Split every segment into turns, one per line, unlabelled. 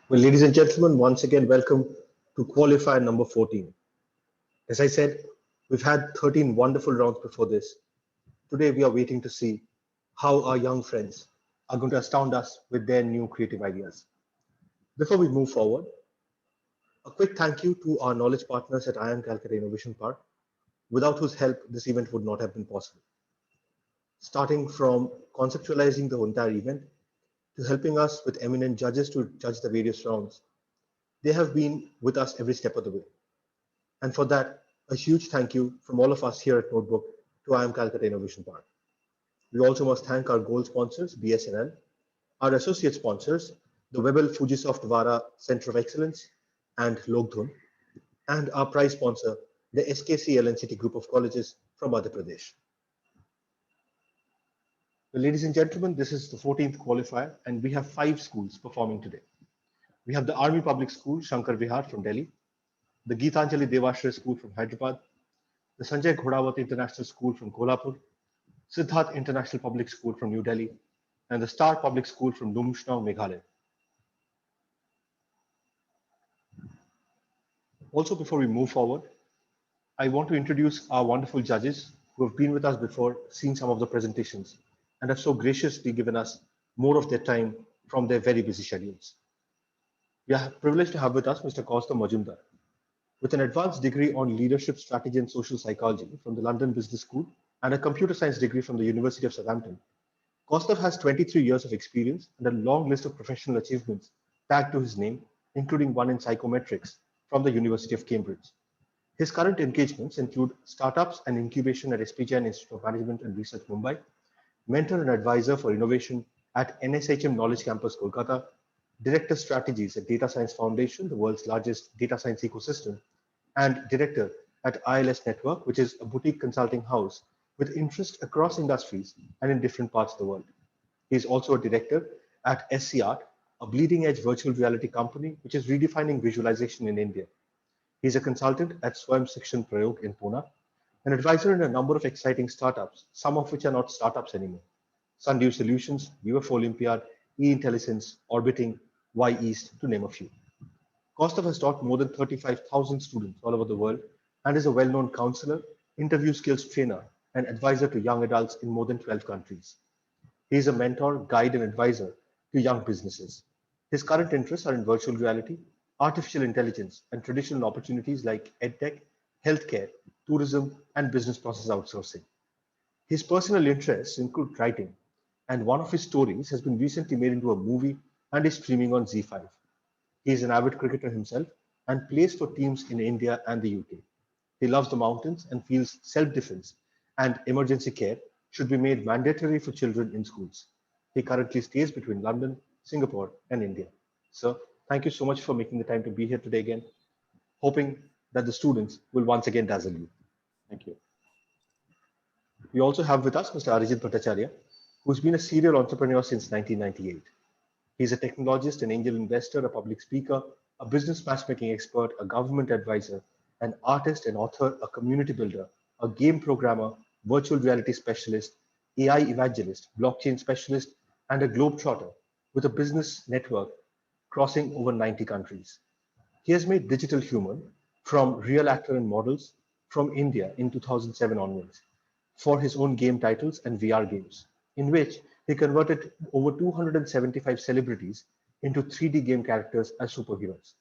Well, ladies and gentlemen, once again, welcome to Qualifier number 14. As I said, we've had 13 wonderful rounds before this. Today, we are waiting to see how our young friends are going to astound us with their new creative ideas. Before we move forward, a quick thank you to our knowledge partners at IIM Calcutta Innovation Park, without whose help this event would not have been possible. Starting from conceptualizing the entire event to helping us with eminent judges to judge the various rounds, they have been with us every step of the way. And for that, a huge thank you from all of us here at Notebook to IIM Calcutta Innovation Park. We also must thank our gold sponsors, BSNL, our associate sponsors, the Webel Fujisoft Vara Center of Excellence and Logdhun, and our prize sponsor, the SKC LNCT Group of Colleges from Madhya Pradesh. Well, ladies and gentlemen, this is the 14th qualifier, and we have 5 schools performing today. We have the Army Public School, Shankar Vihar from Delhi, the Gitanjali Devashray School from Hyderabad, the Sanjay Ghodawat International School from Kolhapur, Siddharth International Public School from New Delhi, and the Star Public School from Lumshnong, Meghalaya. Also, before we move forward, I want to introduce our wonderful judges who have been with us before, seen some of the presentations, and have so graciously given us more of their time from their very busy schedules. We are privileged to have with us Mr. Kaustav Majumdar. With an advanced degree on leadership strategy and social psychology from the London Business School and a computer science degree from the University of Southampton, Kaustav has 23 years of experience and a long list of professional achievements tagged to his name, including one in psychometrics from the University of Cambridge. His current engagements include startups and incubation at SPGN Institute of Management and Research, Mumbai, mentor and advisor for innovation at NSHM Knowledge Campus, Kolkata, director strategies at Data Science Foundation, the world's largest data science ecosystem, and director at ILS Network, which is a boutique consulting house with interest across industries and in different parts of the world. He is also a director at SCArt, a bleeding edge virtual reality company, which is redefining visualization in India. He is a consultant at Swayam Shikshan Prayog in Pune, an advisor in a number of exciting startups, some of which are not startups anymore. Sundew Solutions, UF Olympiad, E-Intelligence, Orbiting, Y East, to name a few. Kaustav has taught more than 35,000 students all over the world and is a well-known counselor, interview skills trainer, and advisor to young adults in more than 12 countries. He is a mentor, guide, and advisor to young businesses. His current interests are in virtual reality, artificial intelligence, and traditional opportunities like edtech, healthcare, tourism, and business process outsourcing. His personal interests include writing, and one of his stories has been recently made into a movie and is streaming on Z5. He is an avid cricketer himself and plays for teams in India and the UK. He loves the mountains and feels self-defense and emergency care should be made mandatory for children in schools. He currently stays between London, Singapore, and India. Sir, thank you so much for making the time to be here today again, hoping that the students will once again dazzle you. Thank you. We also have with us Mr. Arijit Bhattacharya, who's been a serial entrepreneur since 1998. He's a technologist, an angel investor, a public speaker, a business matchmaking expert, a government advisor, an artist, an author, a community builder, a game programmer, virtual reality specialist, AI evangelist, blockchain specialist, and a globetrotter with a business network crossing over 90 countries. He has made digital humor from real actor and models from India in 2007 onwards for his own game titles and VR games, in which he converted over 275 celebrities into 3D game characters as superheroes.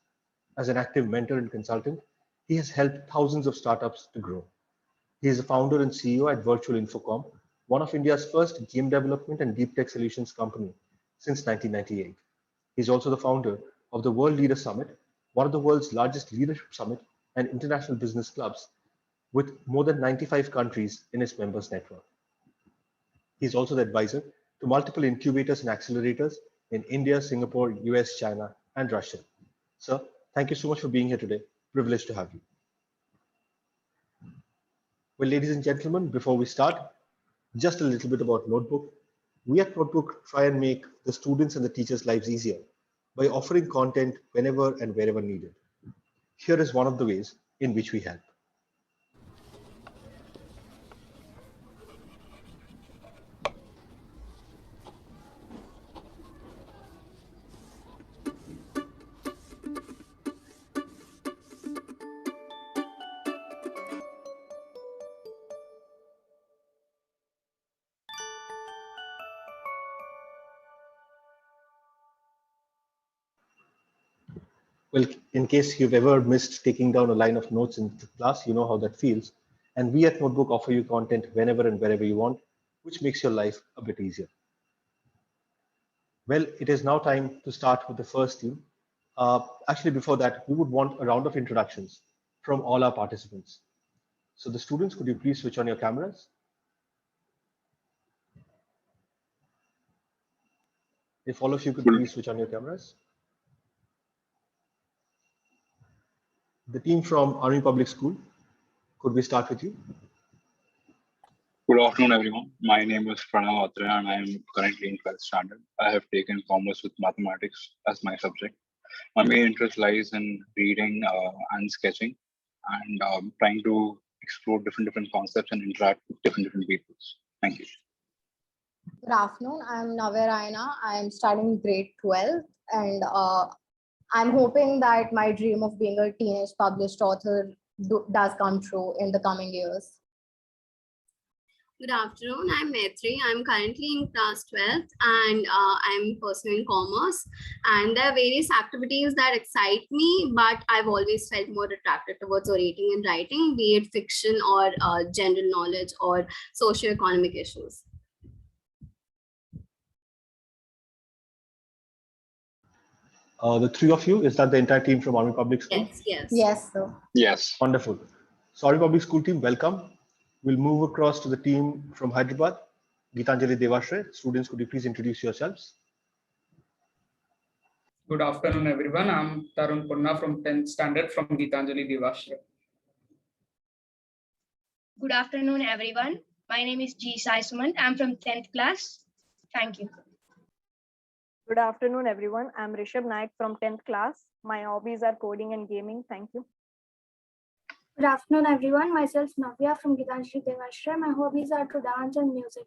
As an active mentor and consultant, he has helped thousands of startups to grow. He is a founder and CEO at Virtual Infocom, one of India's first game development and deep tech solutions company since 1998. He is also the founder of the World Leader Summit, one of the world's largest leadership summit and international business clubs with more than 95 countries in its members network. He is also the advisor to multiple incubators and accelerators in India, Singapore, US, China, and Russia. Sir, thank you so much for being here today. Privileged to have you. Well, ladies and gentlemen, before we start, just a little bit about Notebook. We at Notebook try and make the students and the teachers' lives easier by offering content whenever and wherever needed. Here is one of the ways in which we help. Well, in case you've ever missed taking down a line of notes in class, you know how that feels. And we at Notebook offer you content whenever and wherever you want, which makes your life a bit easier. Well, it is now time to start with the first team. Actually, before that, we would want a round of introductions from all our participants. So the students, could you please switch on your cameras? If all of you could please switch on your cameras. The team from Army Public School, could we start with you?
Good afternoon, everyone. My name is Pranav Atre and I am currently in 12th standard. I have taken commerce with mathematics as my subject. My main interest lies in reading and sketching and trying to explore different concepts and interact with different people. Thank you.
Good afternoon. I'm Navya Raina. I am studying grade 12 and I'm hoping that my dream of being a teenage published author does come true in the coming years.
Good afternoon, I'm Maitri. I'm currently in class 12th and I'm pursuing commerce. And there are various activities that excite me, but I've always felt more attracted towards reading and writing, be it fiction or general knowledge or socio-economic issues.
The three of you, is that the entire team from Army Public School?
Yes.
Yes, sir.
Yes.
Wonderful. So Army Public School team, welcome. We'll move across to the team from Hyderabad. Gitanjali Devashray. Students, could you please introduce yourselves?
Good afternoon, everyone. I'm Tarun Punna from 10th standard from Gitanjali Devashray.
Good afternoon, everyone. My name is G. Sai Sumant. I'm from 10th class. Thank you.
Good afternoon, everyone. I'm Rishabh Naik from 10th class. My hobbies are coding and gaming. Thank you.
Good afternoon, everyone. Myself, Navya from Gitanjali Devashray. My hobbies are to dance and music.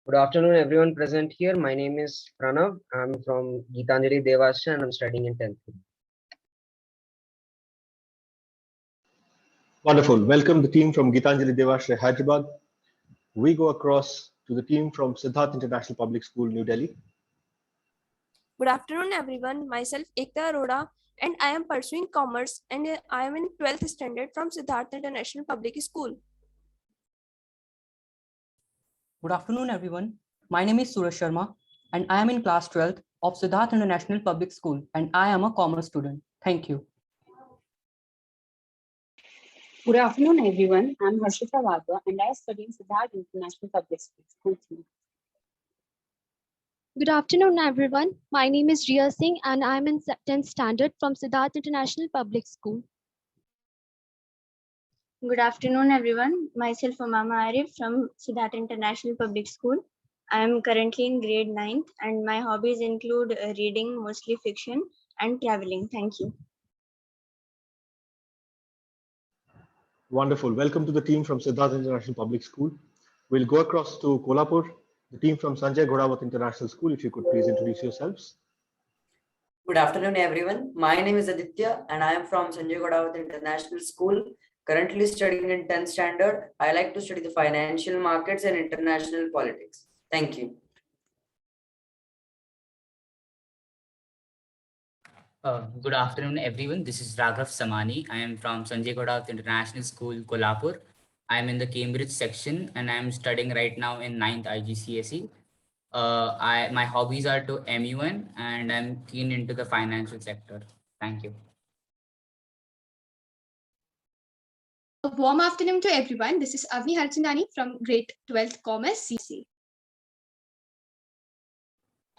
Good afternoon, everyone present here. My name is Pranav. I'm from Gitanjali Devashray and I'm studying in 10th.
Wonderful. Welcome the team from Gitanjali Devashray, Hyderabad. We go across to the team from Siddharth International Public School, New Delhi.
Good afternoon, everyone. Myself, Ekta Arora, and I am pursuing commerce and I am in 12th standard from Siddharth International Public School.
Good afternoon, everyone. My name is Suraj Sharma, and I am in class 12th of Siddharth International Public School, and I am a commerce student. Thank you.
Good afternoon, everyone. I'm Harshita Wadhwa, and I study in Siddharth International Public School.
Good afternoon, everyone. My name is Riya Singh, and I'm in 10th standard from Siddharth International Public School.
Good afternoon, everyone. Myself, Umama Arif from Siddharth International Public School. I am currently in grade 9th, and my hobbies include reading, mostly fiction, and traveling. Thank you.
Wonderful. Welcome to the team from Siddharth International Public School. We'll go across to Kolhapur, the team from Sanjay Ghodawat International School. If you could please introduce yourselves.
Good afternoon, everyone. My name is Aditya, and I am from Sanjay Ghodawat International School. Currently studying in 10th standard. I like to study the financial markets and international politics. Thank you.
Good afternoon, everyone. This is Raghav Samani. I am from Sanjay Ghodawat International School, Kolhapur. I am in the Cambridge section and I am studying right now in 9th IGCSE. My hobbies are to MUN and I'm keen into the financial sector. Thank you.
A warm afternoon to everyone. This is Avni Harchandani from grade 12th Commerce CC.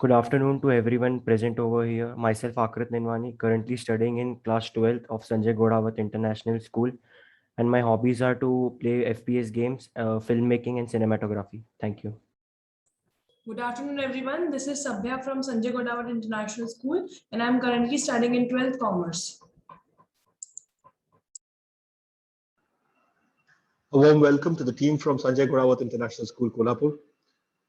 Good afternoon to everyone present over here. Myself, Akrit Ninwani, currently studying in class 12th of Sanjay Ghodawat International School. And my hobbies are to play FPS games, filmmaking and cinematography. Thank you.
Good afternoon, everyone. This is Sabhya from Sanjay Ghodawat International School, and I'm currently studying in 12th Commerce.
A warm welcome to the team from Sanjay Ghodawat International School, Kolhapur.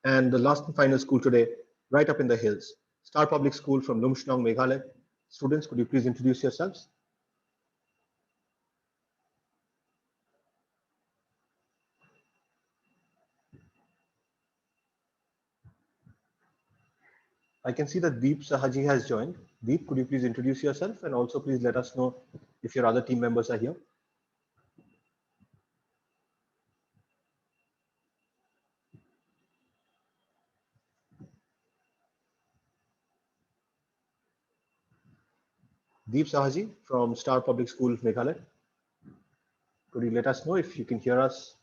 And the last and final school today, right up in the hills, Star Public School from Lumshnong, Meghalaya. Students, could you please introduce yourselves? I can see that Deep Sahaji has joined. Deep, could you please introduce yourself and also please let us know if your other team members are here? Deep Sahaji from Star Public School, Meghalaya. Could you let us know if you can hear us?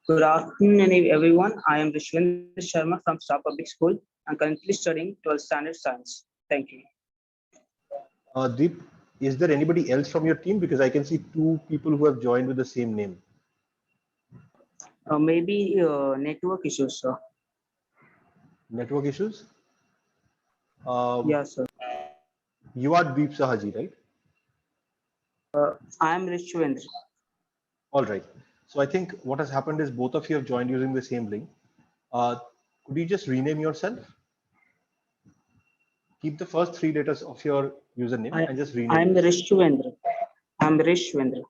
Good afternoon, everyone. I am Vishwendra Sharma from Star Public School. I'm currently studying 12th Standard Science. Thank you.
Deep, is there anybody else from your team? Because I can see two people who have joined with the same name.
Maybe network issues, sir.
Network issues?
Yes, sir.
You are Deep Sahaji, right?
I am Vishwendra.
All right. So I think what has happened is both of you have joined using the same link. Could you just rename yourself? Keep the first three letters of your username and just rename.
I'm Rishwendra. I'm Rishwendra.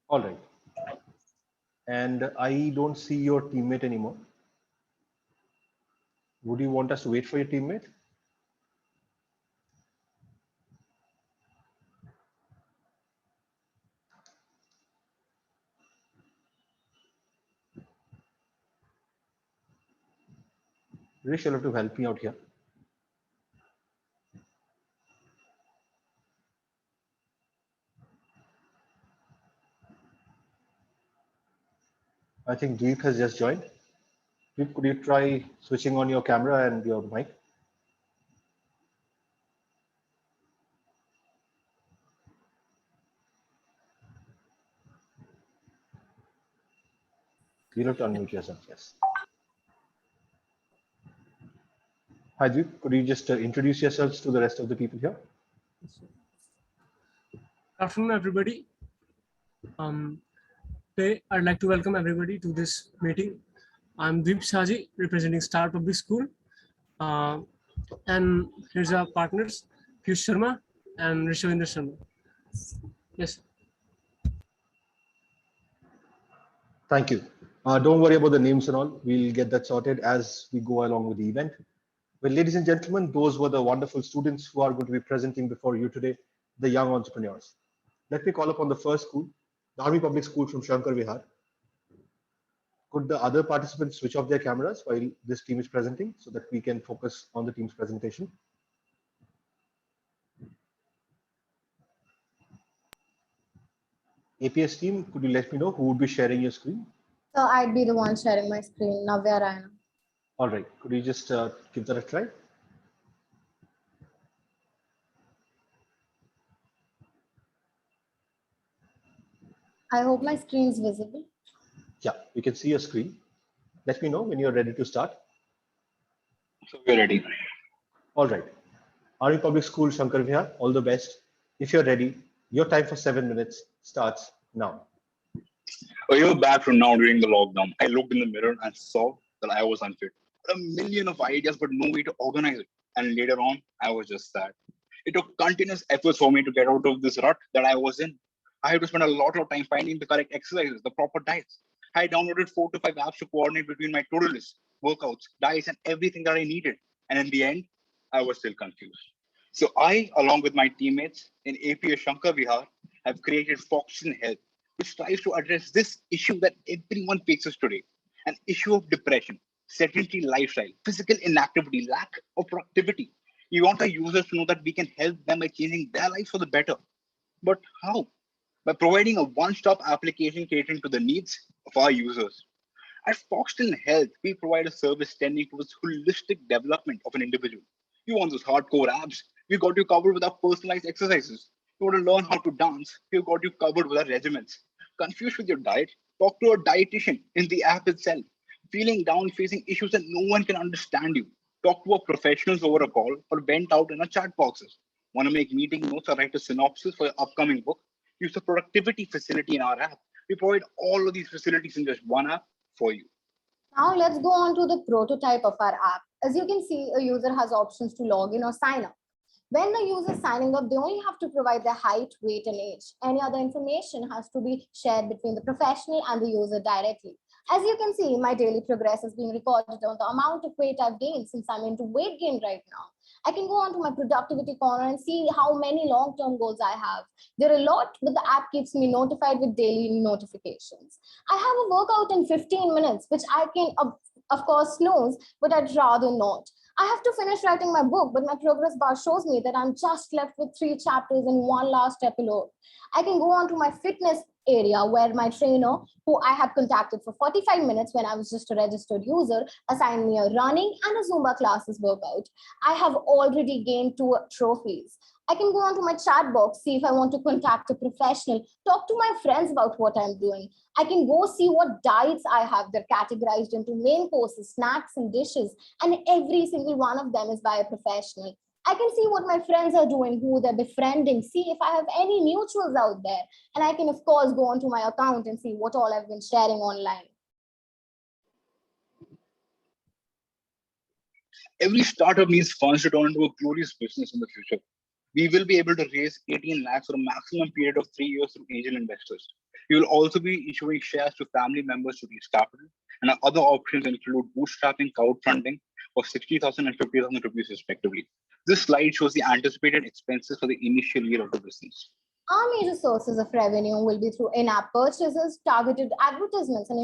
All right. And I don't see your teammate anymore. Would you want us to wait for your teammate? Rish, you'll have to help me out here. I think Deep has just joined. Deep, could you try switching on your camera and your mic? You'll have to unmute yourself, yes. Hi, Deep, could you just introduce yourselves to the rest of the people here?
Good afternoon, everybody. Today, I'd like to welcome everybody to this meeting. I'm Deep Sahaji, representing Star Public School. And here's our partners, Piyush Sharma and Rishwendra Sharma. Yes.
Thank you. Don't worry about the names and all. We'll get that sorted as we go along with the event. Well, ladies and gentlemen, those were the wonderful students who are going to be presenting before you today, the young entrepreneurs. Let me call upon the first school, the Army Public School from Shankar Vihar. Could the other participants switch off their cameras while this team is presenting so that we can focus on the team's presentation? APS team, could you let me know who would be sharing your screen?
So I'd be the one sharing my screen, Navya Rana.
All right, could you just give that a try?
I hope my screen is visible.
Yeah, we can see your screen. Let me know when you're ready to start.
So we're ready.
All right. Army Public School, Shankar Vihar, all the best. If you're ready, your time for 7 minutes starts now.
A year back from now during the lockdown, I looked in the mirror and saw that I was unfit. A million of ideas, but no way to organize it. And later on, I was just sad. It took continuous efforts for me to get out of this rut that I was in. I had to spend a lot of time finding the correct exercises, the proper diets. I downloaded 4 to 5 apps to coordinate between my to-do list, workouts, diets, and everything that I needed. And in the end, I was still confused. So I, along with my teammates in APS Shankar Vihar, have created Foxton Health, which tries to address this issue that everyone faces today, an issue of depression, sedentary lifestyle, physical inactivity, lack of productivity. We want our users to know that we can help them by changing their lives for the better. But how? By providing a one-stop application catering to the needs of our users. At Foxton Health, we provide a service tending towards holistic development of an individual. You want those hardcore abs? We got you covered with our personalized exercises. You want to learn how to dance? We've got you covered with our regimens. Confused with your diet? Talk to a dietitian in the app itself. Feeling down, facing issues that no one can understand you? Talk to our professionals over a call or vent out in our chat boxes. Want to make meeting notes or write a synopsis for your upcoming book? Use the productivity facility in our app. We provide all of these facilities in just one app for you.
Now let's go on to the prototype of our app. As you can see, a user has options to log in or sign up. When the user is signing up, they only have to provide their height, weight, and age. Any other information has to be shared between the professional and the user directly. As you can see, my daily progress is being recorded on the amount of weight I've gained since I'm into weight gain right now. I can go on to my productivity corner and see how many long-term goals I have. There are a lot, but the app keeps me notified with daily notifications. I have a workout in 15 minutes, which I can, of course, snooze, but I'd rather not. I have to finish writing my book, but my progress bar shows me that I'm just left with 3 chapters and one last epilogue. I can go on to my fitness area where my trainer, who I had contacted for 45 minutes when I was just a registered user, assigned me a running and a Zumba classes workout. I have already gained 2 trophies. I can go on to my chat box, see if I want to contact a professional, talk to my friends about what I'm doing. I can go see what diets I have. They're categorized into main courses, snacks, and dishes, and every single one of them is by a professional. I can see what my friends are doing, who they're befriending, see if I have any mutuals out there. And I can, of course, go onto my account and see what all I've been sharing online.
Every startup needs funds to turn into a glorious business in the future. We will be able to raise 18 lakhs for a maximum period of 3 years through angel investors. We will also be issuing shares to family members to raise capital, and our other options include bootstrapping, crowdfunding for 60,000 and 50,000 rupees respectively. This slide shows the anticipated expenses for the initial year of the business.
Our major sources of revenue will be through in-app purchases, targeted advertisements, and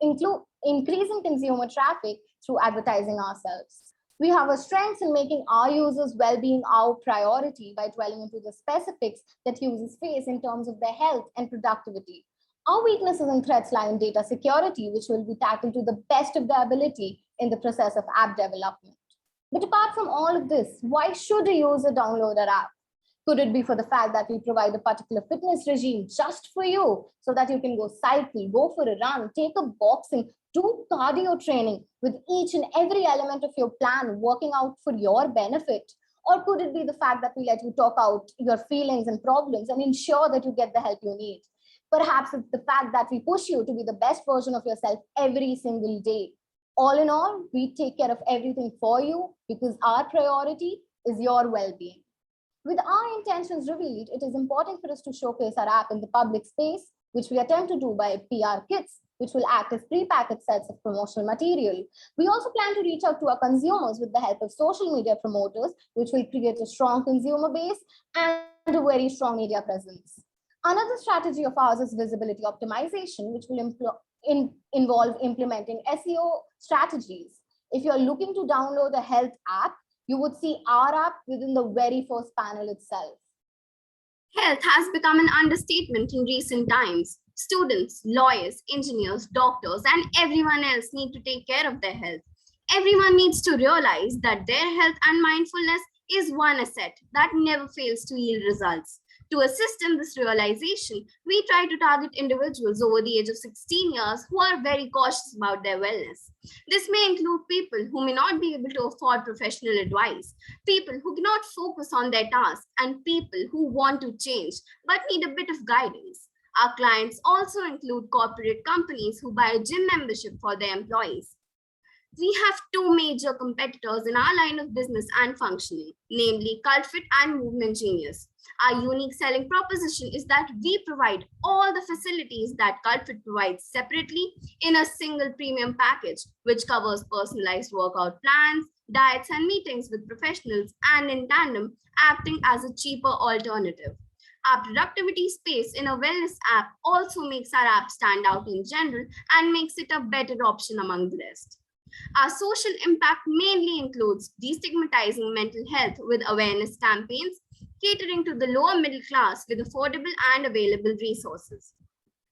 increasing consumer traffic through advertising ourselves. We have a strength in making our users' well-being our priority by dwelling into the specifics that users face in terms of their health and productivity. Our weaknesses and threats lie in data security, which will be tackled to the best of their ability in the process of app development. But apart from all of this, why should a user download our app? Could it be for the fact that we provide a particular fitness regime just for you so that you can go cycle, go for a run, take up boxing, do cardio training with each and every element of your plan working out for your benefit? Or could it be the fact that we let you talk out your feelings and problems and ensure that you get the help you need? Perhaps it's the fact that we push you to be the best version of yourself every single day. All in all, we take care of everything for you because our priority is your well-being. With our intentions revealed, it is important for us to showcase our app in the public space, which we attempt to do by PR kits, which will act as pre-packaged sets of promotional material. We also plan to reach out to our consumers with the help of social media promoters, which will create a strong consumer base and a very strong media presence. Another strategy of ours is visibility optimization, which will involve implementing SEO strategies. If you're looking to download a health app, you would see our app within the very first panel itself.
Health has become an understatement in recent times. Students, lawyers, engineers, doctors, and everyone else need to take care of their health. Everyone needs to realize that their health and mindfulness is one asset that never fails to yield results. To assist in this realization, we try to target individuals over the age of 16 years who are very cautious about their wellness. This may include people who may not be able to afford professional advice, people who cannot focus on their tasks, and people who want to change but need a bit of guidance. Our clients also include corporate companies who buy a gym membership for their employees. We have 2 major competitors in our line of business and functioning, namely CultFit and Movement Genius. Our unique selling proposition is that we provide all the facilities that CultFit provides separately in a single premium package, which covers personalized workout plans, diets, and meetings with professionals, and in tandem, acting as a cheaper alternative. Our productivity space in a wellness app also makes our app stand out in general and makes it a better option among the rest. Our social impact mainly includes destigmatizing mental health with awareness campaigns, catering to the lower middle class with affordable and available resources.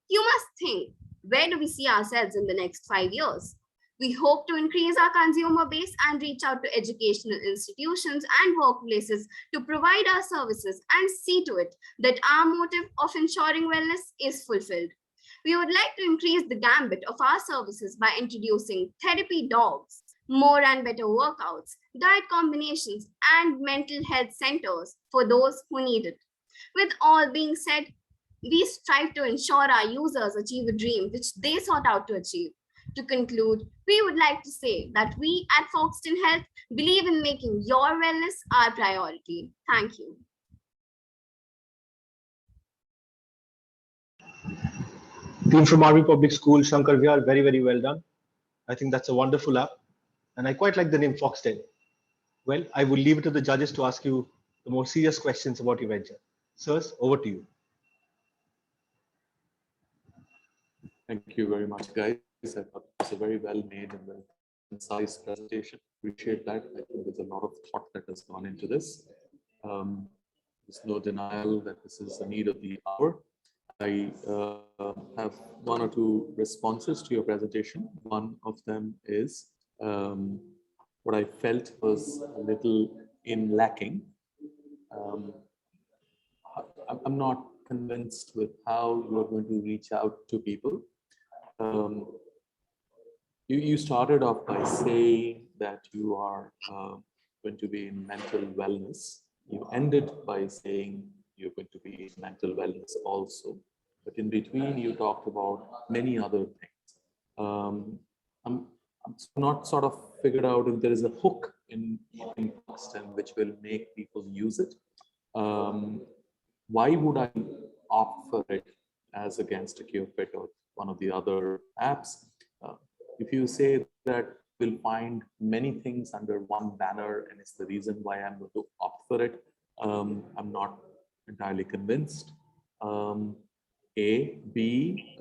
You must think, where do we see ourselves in the next 5 years? We hope to increase our consumer base and reach out to educational institutions and workplaces to provide our services and see to it that our motive of ensuring wellness is fulfilled. We would like to increase the gambit of our services by introducing therapy dogs, more and better workouts, diet combinations, and mental health centers for those who need it. With all being said, we strive to ensure our users achieve a dream which they sought out to achieve. To conclude, we would like to say that we at Foxton Health believe in making your wellness our priority. Thank you.
Team from RV Public School, Shankar Vihar, very, very well done. I think that's a wonderful app. And I quite like the name Foxton. Well, I will leave it to the judges to ask you the more serious questions about your venture. Sirs, over to you.
Thank you very much, guys. I thought it's a very well made and well concise presentation. Appreciate that. I think there's a lot of thought that has gone into this. There's no denial that this is the need of the hour. I have one or two responses to your presentation. One of them is what I felt was a little lacking. I'm not convinced with how you're going to reach out to people. You started off by saying that you are going to be in mental wellness. You ended by saying you're going to be in mental wellness also. But in between, you talked about many other things. I'm not sort of figured out if there is a hook in Foxton which will make people use it. Why would I opt for it as against a Cupid or one of the other apps? If you say that we'll find many things under one banner and it's the reason why I'm going to opt for it, I'm not entirely convinced. Maybe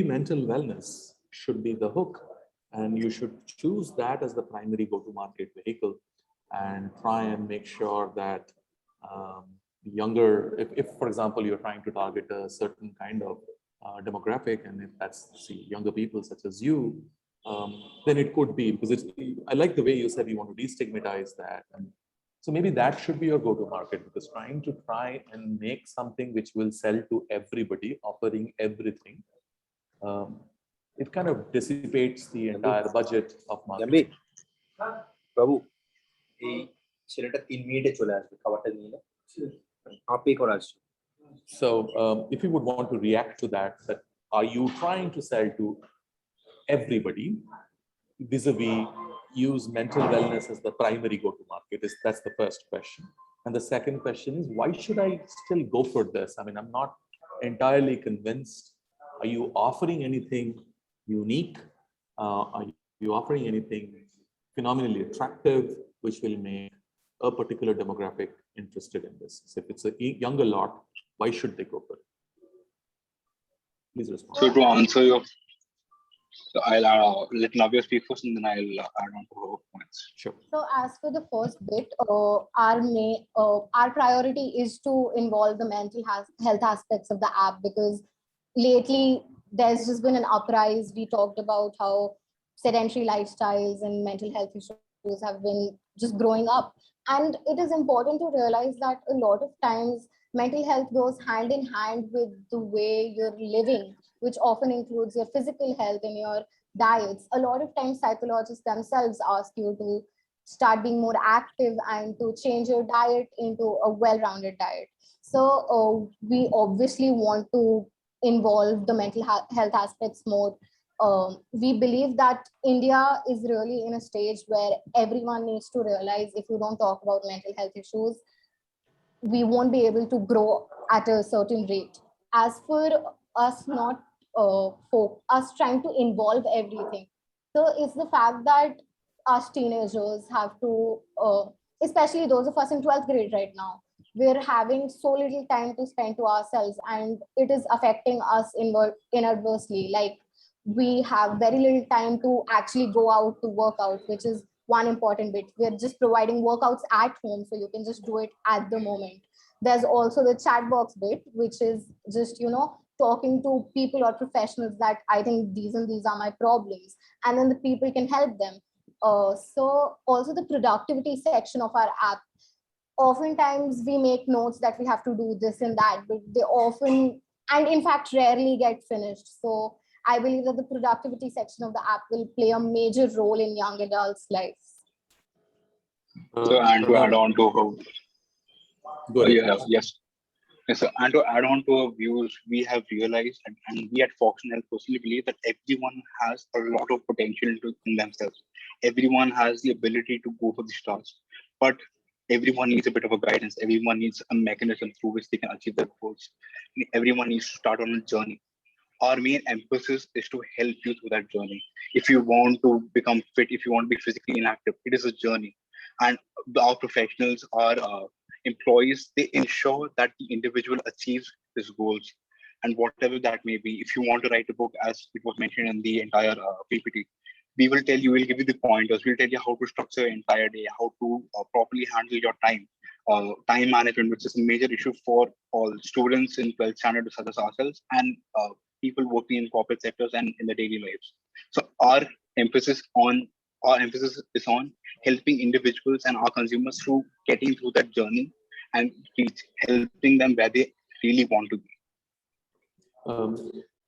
mental wellness should be the hook, and you should choose that as the primary go-to-market vehicle and try and make sure that younger, if for example, you're trying to target a certain kind of demographic, and if that's younger people such as you, then it could be, because I like the way you said you want to destigmatize that. And so maybe that should be your go-to-market, because trying and make something which will sell to everybody, offering everything, it kind of dissipates the entire budget of marketing.
Babu, ছেলেটা 3 মিনিটে চলে আসবে খাবারটা নিয়ে না আপনি করা আছে
So if you would want to react to that, are you trying to sell to everybody vis-a-vis use mental wellness as the primary go-to-market? That's the first question. And the second question is, why should I still go for this? I mean, I'm not entirely convinced. Are you offering anything unique? Are you offering anything phenomenally attractive, which will make a particular demographic interested in this? So if it's a younger lot, why should they go for it? Please respond.
So to answer your, I'll let Navya speak first, and then I'll add on to her points.
Sure.
So as for the first bit, our priority is to involve the mental health aspects of the app, because lately there's just been an uprise. We talked about how sedentary lifestyles and mental health issues have been just growing up. And it is important to realize that a lot of times mental health goes hand in hand with the way you're living, which often includes your physical health and your diets. A lot of times psychologists themselves ask you to start being more active and to change your diet into a well-rounded diet. So we obviously want to involve the mental health aspects more. We believe that India is really in a stage where everyone needs to realize if you don't talk about mental health issues, we won't be able to grow at a certain rate. As for us us trying to involve everything, so it's the fact that us teenagers have to, especially those of us in 12th grade right now, we're having so little time to spend to ourselves, and it is affecting us inadvertently. Like, we have very little time to actually go out to work out, which is one important bit. We're just providing workouts at home, so you can just do it at the moment. There's also the chat box bit, which is just, talking to people or professionals that I think these and these are my problems, and then the people can help them. So also the productivity section of our app, oftentimes we make notes that we have to do this and that, but they often, and in fact rarely get finished. So I believe that the productivity section of the app will play a major role in young adults' lives.
So, and to add on to her, yes. Yes, sir. And to add on to our views, we have realized, and we at Fox and Health personally believe that everyone has a lot of potential in themselves. Everyone has the ability to go for the stars, but everyone needs a bit of a guidance. Everyone needs a mechanism through which they can achieve their goals. Everyone needs to start on a journey. Our main emphasis is to help you through that journey. If you want to become fit, if you want to be physically inactive, it is a journey. And our professionals, our employees, they ensure that the individual achieves his goals and whatever that may be. If you want to write a book, as it was mentioned in the entire PPT, we will tell you, we'll give you the pointers, we'll tell you how to structure your entire day, how to properly handle your time. Time management, which is a major issue for all students in 12th standard such as ourselves, and people working in corporate sectors and in the daily lives. So emphasis our emphasis is on helping individuals and our consumers through getting through that journey and helping them where they really want to be.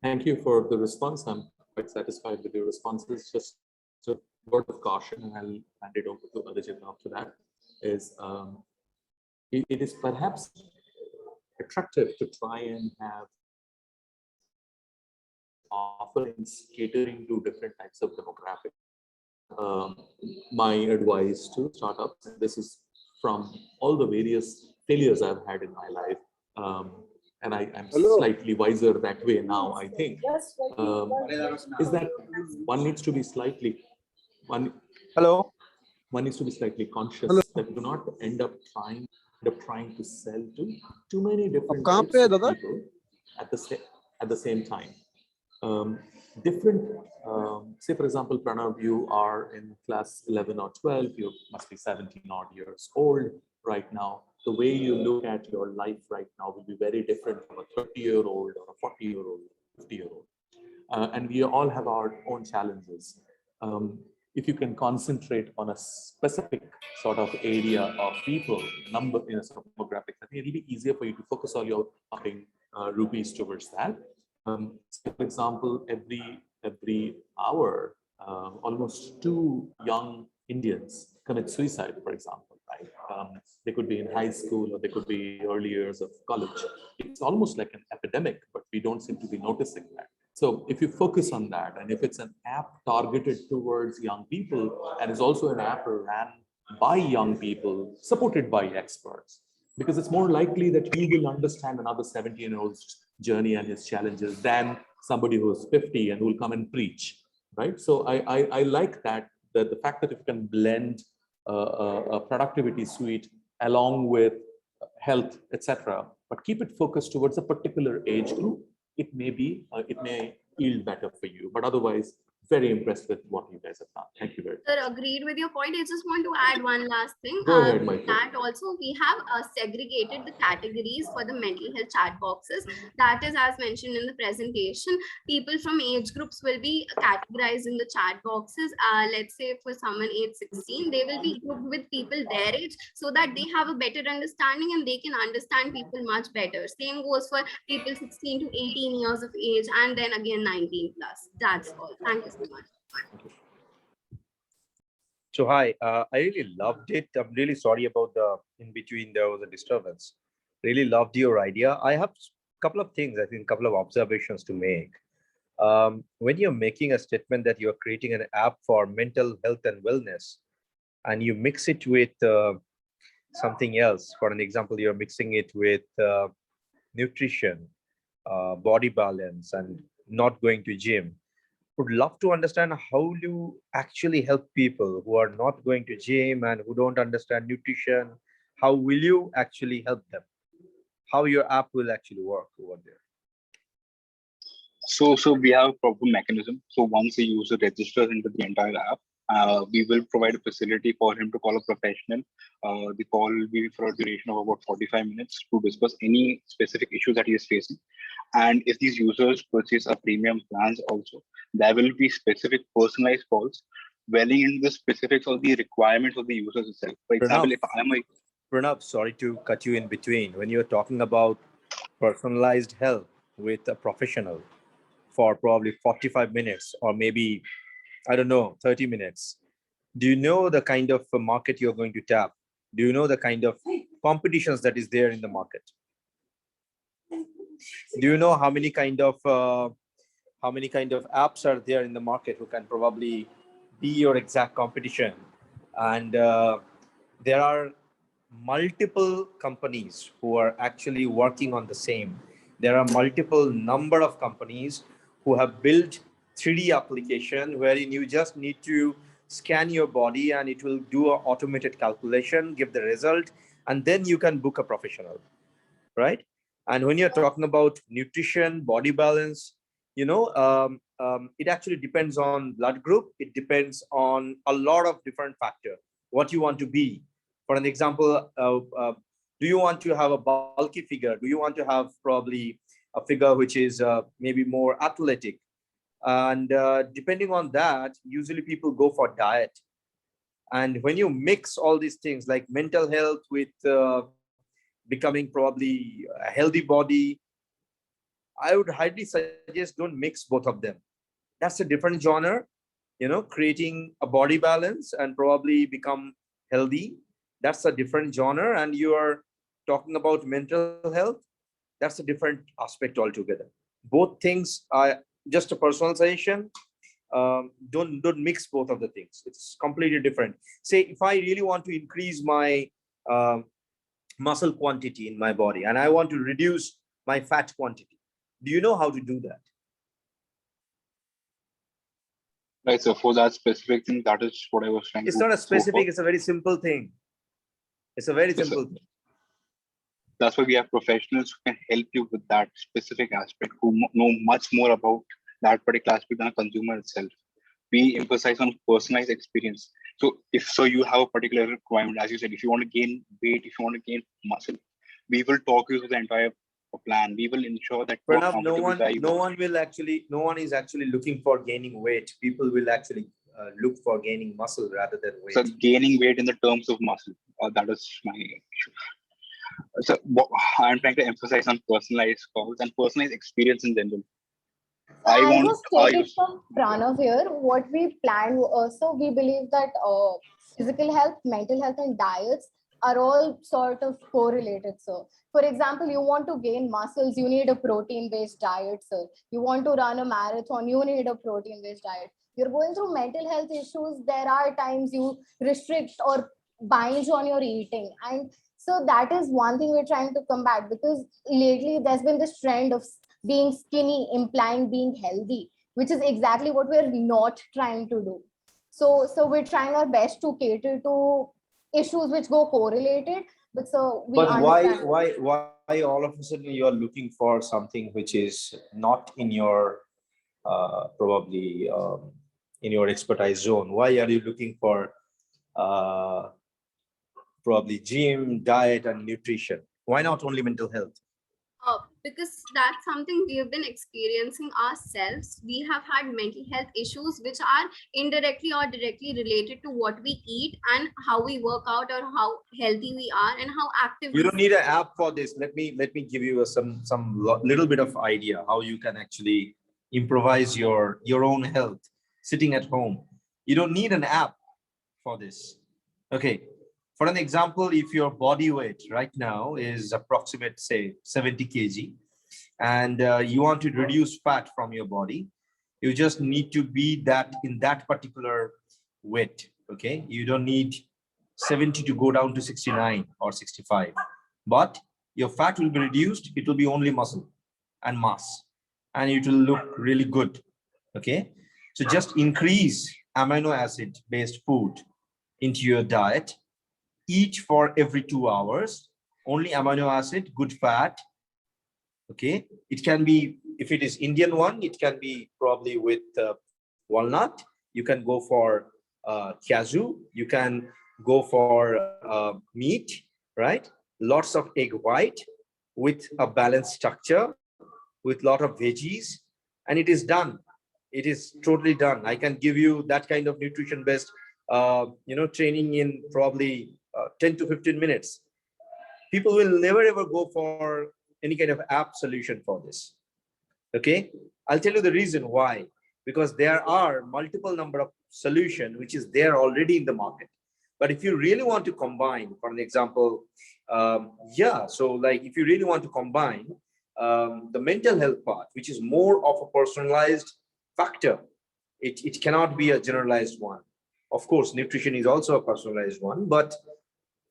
Thank you for the response. I'm quite satisfied with your responses. Just a word of caution, and I'll hand it over to Aditya after that, is it is perhaps attractive to try and have offerings catering to different types of demographics. My advice to startups, and this is from all the various failures I've had in my life, and I'm slightly wiser that way now, I think, is that one needs to be slightly, one needs to be slightly conscious that do not end up trying to sell to too many different types of people at the same time. Say for example, Pranav, you are in class 11 or 12, you must be 17 odd years old right now. The way you look at your life right now will be very different from a 30-year-old or a 40-year-old, 50-year-old. And we all have our own challenges. If you can concentrate on a specific sort of area of people, number in a sort of demographic, I think it'll be easier for you to focus all your marketing rupees towards that. For example, every hour, almost 2 young Indians commit suicide, for example, right? They could be in high school or they could be early years of college. It's almost like an epidemic, but we don't seem to be noticing that. So if you focus on that, and if it's an app targeted towards young people, and is also an app ran by young people, supported by experts, because it's more likely that you will understand another 17-year-old's journey and his challenges than somebody who's 50 and who will come and preach, right? So I like that the fact that you can blend a productivity suite along with health, etc., but keep it focused towards a particular age group. It may yield better for you, but otherwise, very impressed with what you guys have done. Thank you very much.
Sir, agreed with your point. I just want to add one last thing.
Go ahead, Michael.
That also we have segregated the categories for the mental health chat boxes. That is, as mentioned in the presentation, people from age groups will be categorized in the chat boxes. Let's say for someone age 16, they will be grouped with people their age so that they have a better understanding and they can understand people much better. Same goes for people 16 to 18 years of age, and then again 19 plus. That's all. Thank you so much.
So hi, I really loved it. I'm really sorry about the in between there was a disturbance. Really loved your idea. I have a couple of things, I think, a couple of observations to make. When you're making a statement that you're creating an app for mental health and wellness, and you mix it with something else, for an example, you're mixing it with nutrition, body balance, and not going to gym. Would love to understand how you actually help people who are not going to gym and who don't understand nutrition. How will you actually help them? How your app will actually work over there?
So we have a proper mechanism. So once a user registers into the entire app, we will provide a facility for him to call a professional. The call will be for a duration of about 45 minutes to discuss any specific issue that he is facing. And if these users purchase a premium plans also, there will be specific personalized calls dwelling into the specifics of the requirements of the users itself. For example, if I'm a
Pranav, sorry to cut you in between. When you're talking about personalized help with a professional for probably 45 minutes or maybe, I don't know, 30 minutes, do you know the kind of market you're going to tap? Do you know the kind of competitions that is there in the market? Do you know how many kind of apps are there in the market who can probably be your exact competition? And there are multiple companies who are actually working on the same. There are multiple number of companies who have built 3D application wherein you just need to scan your body and it will do an automated calculation, give the result, and then you can book a professional, right? And when you're talking about nutrition, body balance, it actually depends on blood group. It depends on a lot of different factors, what you want to be. For an example, do you want to have a bulky figure? Do you want to have probably a figure which is maybe more athletic? And depending on that, usually people go for diet. And when you mix all these things like mental health with becoming probably a healthy body, I would highly suggest don't mix both of them. That's a different genre, creating a body balance and probably become healthy. That's a different genre. And you are talking about mental health. That's a different aspect altogether. Both things are just a personal suggestion. Don't mix both of the things. It's completely different. Say if I really want to increase my muscle quantity in my body and I want to reduce my fat quantity, do you know how to do that?
Right. So for that specific thing, that is what I was trying to.
It's not a specific. It's a very simple thing. It's a very simple thing.
That's why we have professionals who can help you with that specific aspect, who know much more about that particular aspect than a consumer itself. We emphasize on personalized experience. So if you have a particular requirement, as you said, if you want to gain weight, if you want to gain muscle, we will talk you through the entire plan. We will ensure that
Pranav, no one is actually looking for gaining weight. People will actually look for gaining muscle rather than weight.
So gaining weight in the terms of muscle, that is my issue. So I'm trying to emphasize on personalized calls and personalized experience in general.
I just take it from Pranav here. What we plan, so we believe that physical health, mental health, and diets are all sort of correlated, sir. For example, you want to gain muscles, you need a protein-based diet, sir. You want to run a marathon, you need a protein-based diet. You're going through mental health issues, there are times you restrict or binge on your eating. And so that is one thing we're trying to combat, because lately there's been this trend of being skinny implying being healthy, which is exactly what we're not trying to do. So we're trying our best to cater to issues which go correlated, but so we understand.
Why all of a sudden you are looking for something which is not in your probably in your expertise zone? Why are you looking for probably gym, diet, and nutrition? Why not only mental health?
Because that's something we have been experiencing ourselves. We have had mental health issues which are indirectly or directly related to what we eat and how we work out or how healthy we are and how active.
You don't need an app for this. Let me give you some little bit of idea how you can actually improvise your own health sitting at home. You don't need an app for this. Okay. For an example, if your body weight right now is approximate, say 70 kg, and you want to reduce fat from your body, you just need to be in that particular weight. Okay, you don't need 70 to go down to 69 or 65, but your fat will be reduced. It will be only muscle and mass, and it will look really good. Okay, so just increase amino acid based food into your diet. Eat for every 2 hours, only amino acid, good fat. Okay, it can be, if it is Indian one, it can be probably with walnut. You can go for cashew. You can go for meat, right? Lots of egg white with a balanced structure, with lot of veggies, and it is done. It is totally done. I can give you that kind of nutrition based, training in probably 10 to 15 minutes. People will never ever go for any kind of app solution for this. Okay, I'll tell you the reason why. Because there are multiple number of solutions which is there already in the market. But if you really want to combine, for an example, so like if you really want to combine
the mental health part, which is more of a personalized factor. It cannot be a generalized one. Of course, nutrition is also a personalized one, but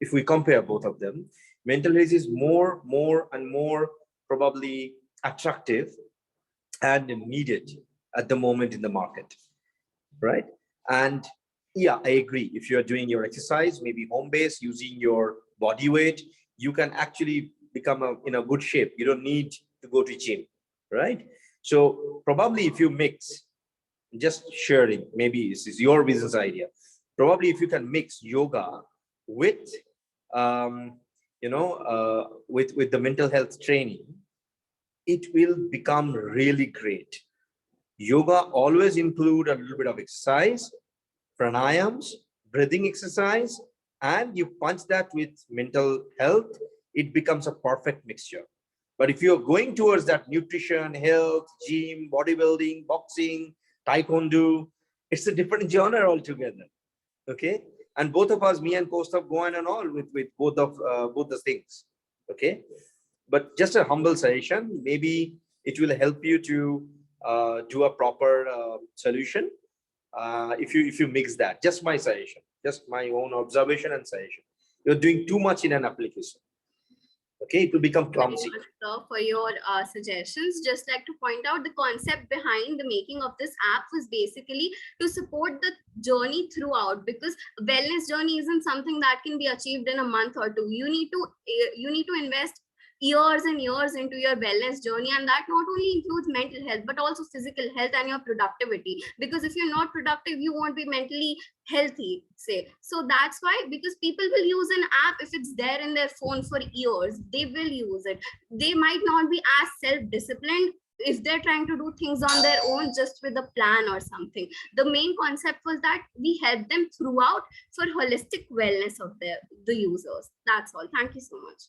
if we compare both of them, mental health is more and more probably attractive and needed at the moment in the market, right? And yeah, I agree. If you're doing your exercise, maybe home base, using your body weight, you can actually become in a good shape. You don't need to go to gym, right? So probably if you mix, just sharing, maybe this is your business idea. Probably if you can mix yoga with, with the mental health training, it will become really great. Yoga always include a little bit of exercise, pranayams, breathing exercise, and you punch that with mental health, it becomes a perfect mixture. But if you're going towards that nutrition, health, gym, bodybuilding, boxing, taekwondo, it's a different genre altogether. Okay, and both of us, me and Kostov, go on and all with both the things. Okay, but just a humble suggestion, maybe it will help you to do a proper solution if you mix that. Just my suggestion, just my own observation and suggestion. You're doing too much in an application. Okay, it will become clumsy.
Thank you, sir, for your suggestions. Just like to point out, the concept behind the making of this app was basically to support the journey throughout, because wellness journey isn't something that can be achieved in a month or two. You need to invest years and years into your wellness journey, and that not only includes mental health but also physical health and your productivity, because if you're not productive, you won't be mentally healthy, say. So that's why, because people will use an app if it's there in their phone for years, they will use it. They might not be as self-disciplined if they're trying to do things on their own just with a plan or something. The main concept was that we help them throughout for holistic wellness of the users. That's all. Thank you so much.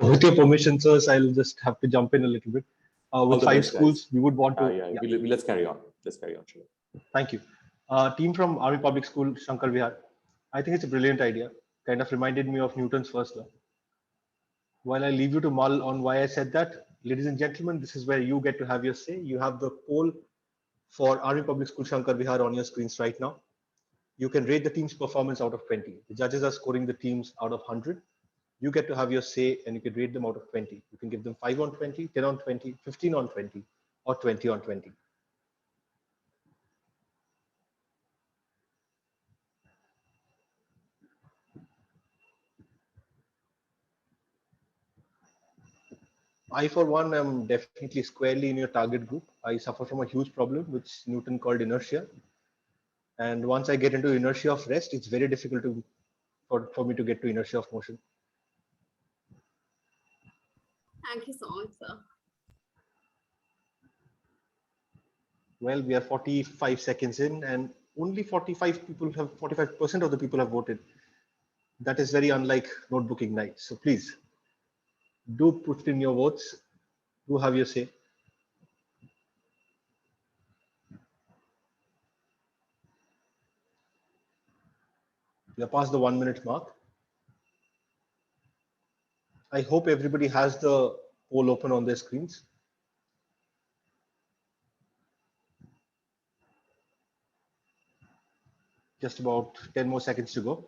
With your permission, sirs, I'll just have to jump in a little bit. With 5 schools, guys. We would want to...
Let's carry on. Let's carry on. Sure.
Thank you. Team from Army Public School, Shankar Vihar. I think it's a brilliant idea. Kind of reminded me of Newton's first law. While I leave you to mull on why I said that, ladies and gentlemen, this is where you get to have your say. You have the poll for Army Public School, Shankar Vihar on your screens right now. You can rate the team's performance out of 20. The judges are scoring the teams out of 100. You get to have your say and you can rate them out of 20. You can give them 5 on 20, 10 on 20, 15 on 20, or 20 on 20. I, for one, am definitely squarely in your target group. I suffer from a huge problem, which Newton called inertia. And once I get into inertia of rest, it's very difficult for me to get to inertia of motion.
Thank you so much, sir.
Well, we are 45 seconds in and only 45% of the people have voted. That is very unlike notebooking night. So please do put in your votes. Do have your say. We are past the 1 minute mark. I hope everybody has the poll open on their screens. Just about 10 more seconds to go.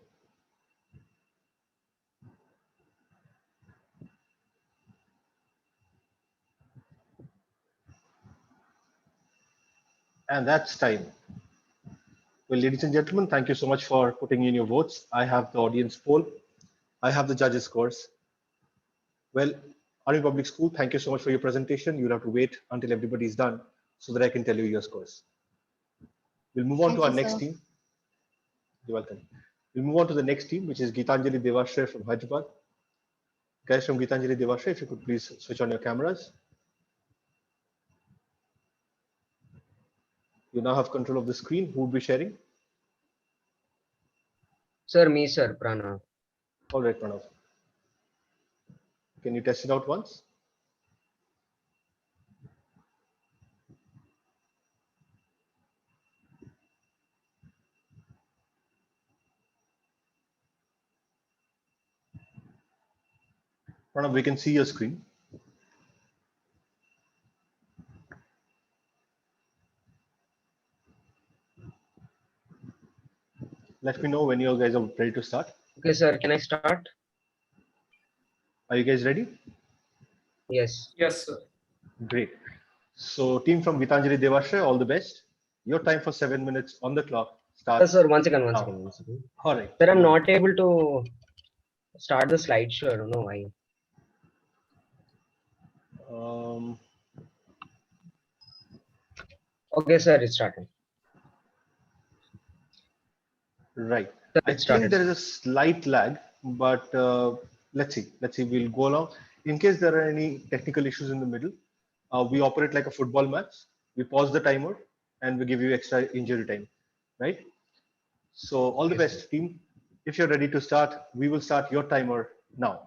And that's time. Well, ladies and gentlemen, thank you so much for putting in your votes. I have the audience poll. I have the judges' scores. Well, Army Public School, thank you so much for your presentation. You'll have to wait until everybody is done so that I can tell you your scores. We'll move on to our next team. You're welcome. We'll move on to the next team, which is Gitanjali Devashray from Hyderabad. Guys from Gitanjali Devashray, if you could please switch on your cameras. You now have control of the screen. Who will be sharing?
Sir, me, sir, Pranav.
All right, Pranav. Can you test it out once? Pranav, we can see your screen. Let me know when you guys are ready to start.
Okay, sir. Can I start?
Are you guys ready?
Yes.
Yes, sir.
Great. So team from Gitanjali Devashray, all the best. Your time for 7 minutes on the clock starts.
Sir, one second.
All right.
Sir, I'm not able to start the slideshow. I don't know why. Okay, sir, it's starting.
Right.
Sir,
I
it started.
think there is a slight lag, but let's see. We'll go along. In case there are any technical issues in the middle, we operate like a football match. We pause the timer and we give you extra injury time, right? So all the best, team. If you're ready to start, we will start your timer now.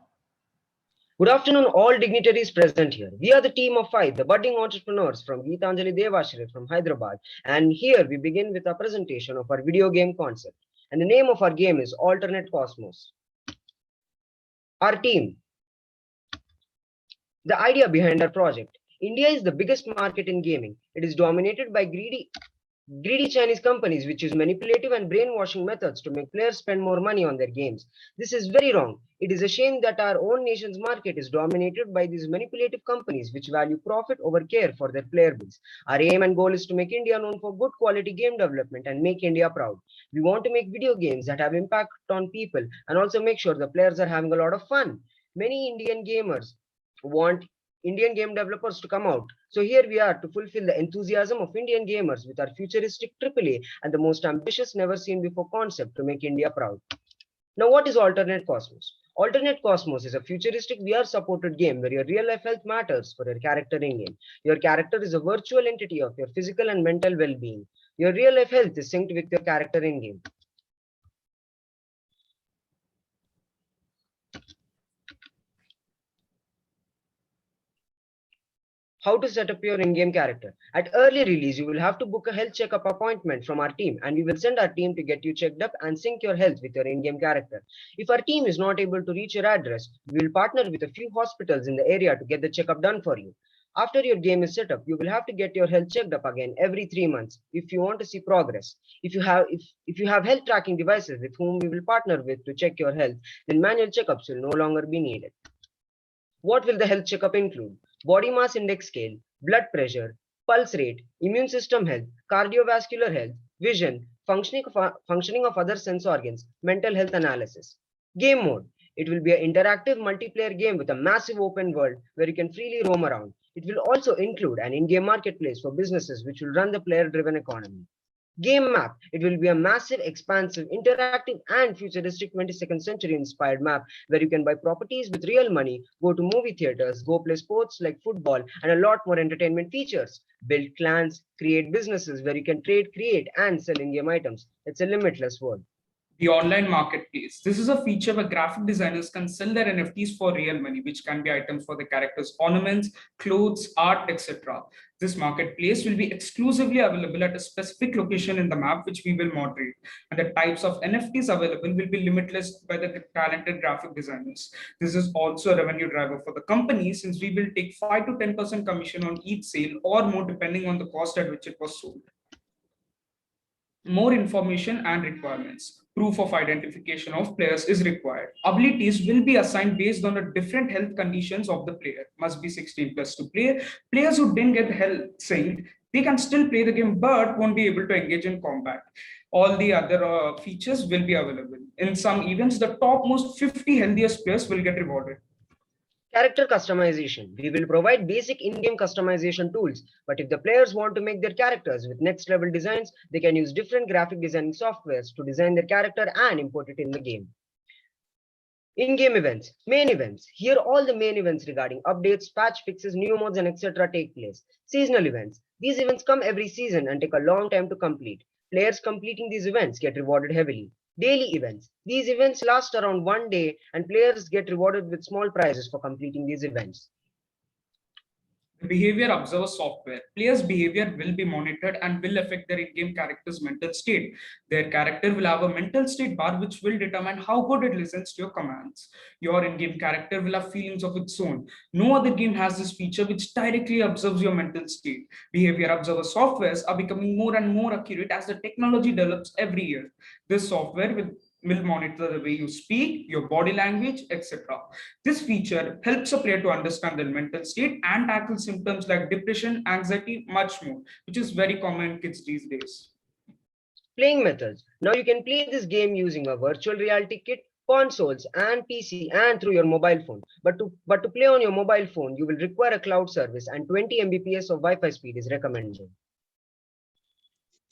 Good afternoon, all dignitaries present here. We are the team of 5, the budding entrepreneurs from Gitanjali Devashray from Hyderabad. And here we begin with a presentation of our video game concept. And the name of our game is Alternate Cosmos. Our team. The idea behind our project. India is the biggest market in gaming. It is dominated by greedy Chinese companies which use manipulative and brainwashing methods to make players spend more money on their games. This is very wrong. It is a shame that our own nation's market is dominated by these manipulative companies which value profit over care for their player base. Our aim and goal is to make India known for good quality game development and make India proud. We want to make video games that have impact on people and also make sure the players are having a lot of fun. Many Indian gamers want Indian game developers to come out. So here we are to fulfill the enthusiasm of Indian gamers with our futuristic AAA and the most ambitious never seen before concept to make India proud. Now what is Alternate Cosmos? Alternate Cosmos is a futuristic VR supported game where your real life health matters for your character in game. Your character is a virtual entity of your physical and mental well-being. Your real life health is synced with your character in game. How to set up your in-game character. At early release, you will have to book a health checkup appointment from our team and we will send our team to get you checked up and sync your health with your in-game character. If our team is not able to reach your address, we will partner with a few hospitals in the area to get the checkup done for you. After your game is set up, you will have to get your health checked up again every 3 months if you want to see progress. If you have health tracking devices with whom we will partner with to check your health, then manual checkups will no longer be needed. What will the health checkup include? Body mass index scale, blood pressure, pulse rate, immune system health, cardiovascular health, vision, functioning of other sense organs, mental health analysis. Game mode. It will be an interactive multiplayer game with a massive open world where you can freely roam around. It will also include an in-game marketplace for businesses which will run the player-driven economy. Game map. It will be a massive, expansive, interactive and futuristic 22nd century inspired map where you can buy properties with real money, go to movie theaters, go play sports like football and a lot more entertainment features. Build clans, create businesses where you can trade, create and sell in-game items. It's a limitless world.
The online marketplace. This is a feature where graphic designers can sell their NFTs for real money, which can be items for the characters' ornaments, clothes, art, etc. This marketplace will be exclusively available at a specific location in the map, which we will moderate. And the types of NFTs available will be limitless by the talented graphic designers. This is also a revenue driver for the company since we will take 5 to 10% commission on each sale or more depending on the cost at which it was sold. More information and requirements. Proof of identification of players is required. Abilities will be assigned based on the different health conditions of the player. Must be 16 plus to play. Players who didn't get health synced, they can still play the game but won't be able to engage in combat. All the other features will be available. In some events, the topmost 50 healthiest players will get rewarded.
Character customization. We will provide basic in-game customization tools, but if the players want to make their characters with next level designs, they can use different graphic designing softwares to design their character and import it in the game. In-game events, main events. Here all the main events regarding updates, patch fixes, new modes and etc. take place. Seasonal events. These events come every season and take a long time to complete. Players completing these events get rewarded heavily. Daily events. These events last around 1 day and players get rewarded with small prizes for completing these events.
The behavior observer software. Players' behavior will be monitored and will affect their in-game character's mental state. Their character will have a mental state bar which will determine how good it listens to your commands. Your in-game character will have feelings of its own. No other game has this feature which directly observes your mental state. Behavior observer softwares are becoming more and more accurate as the technology develops every year. This software will monitor the way you speak, your body language, etc. This feature helps a player to understand their mental state and tackle symptoms like depression, anxiety, much more, which is very common in kids these days.
Playing methods. Now you can play this game using a virtual reality kit, consoles and PC and through your mobile phone. But to play on your mobile phone, you will require a cloud service and 20 Mbps of Wi-Fi speed is recommended.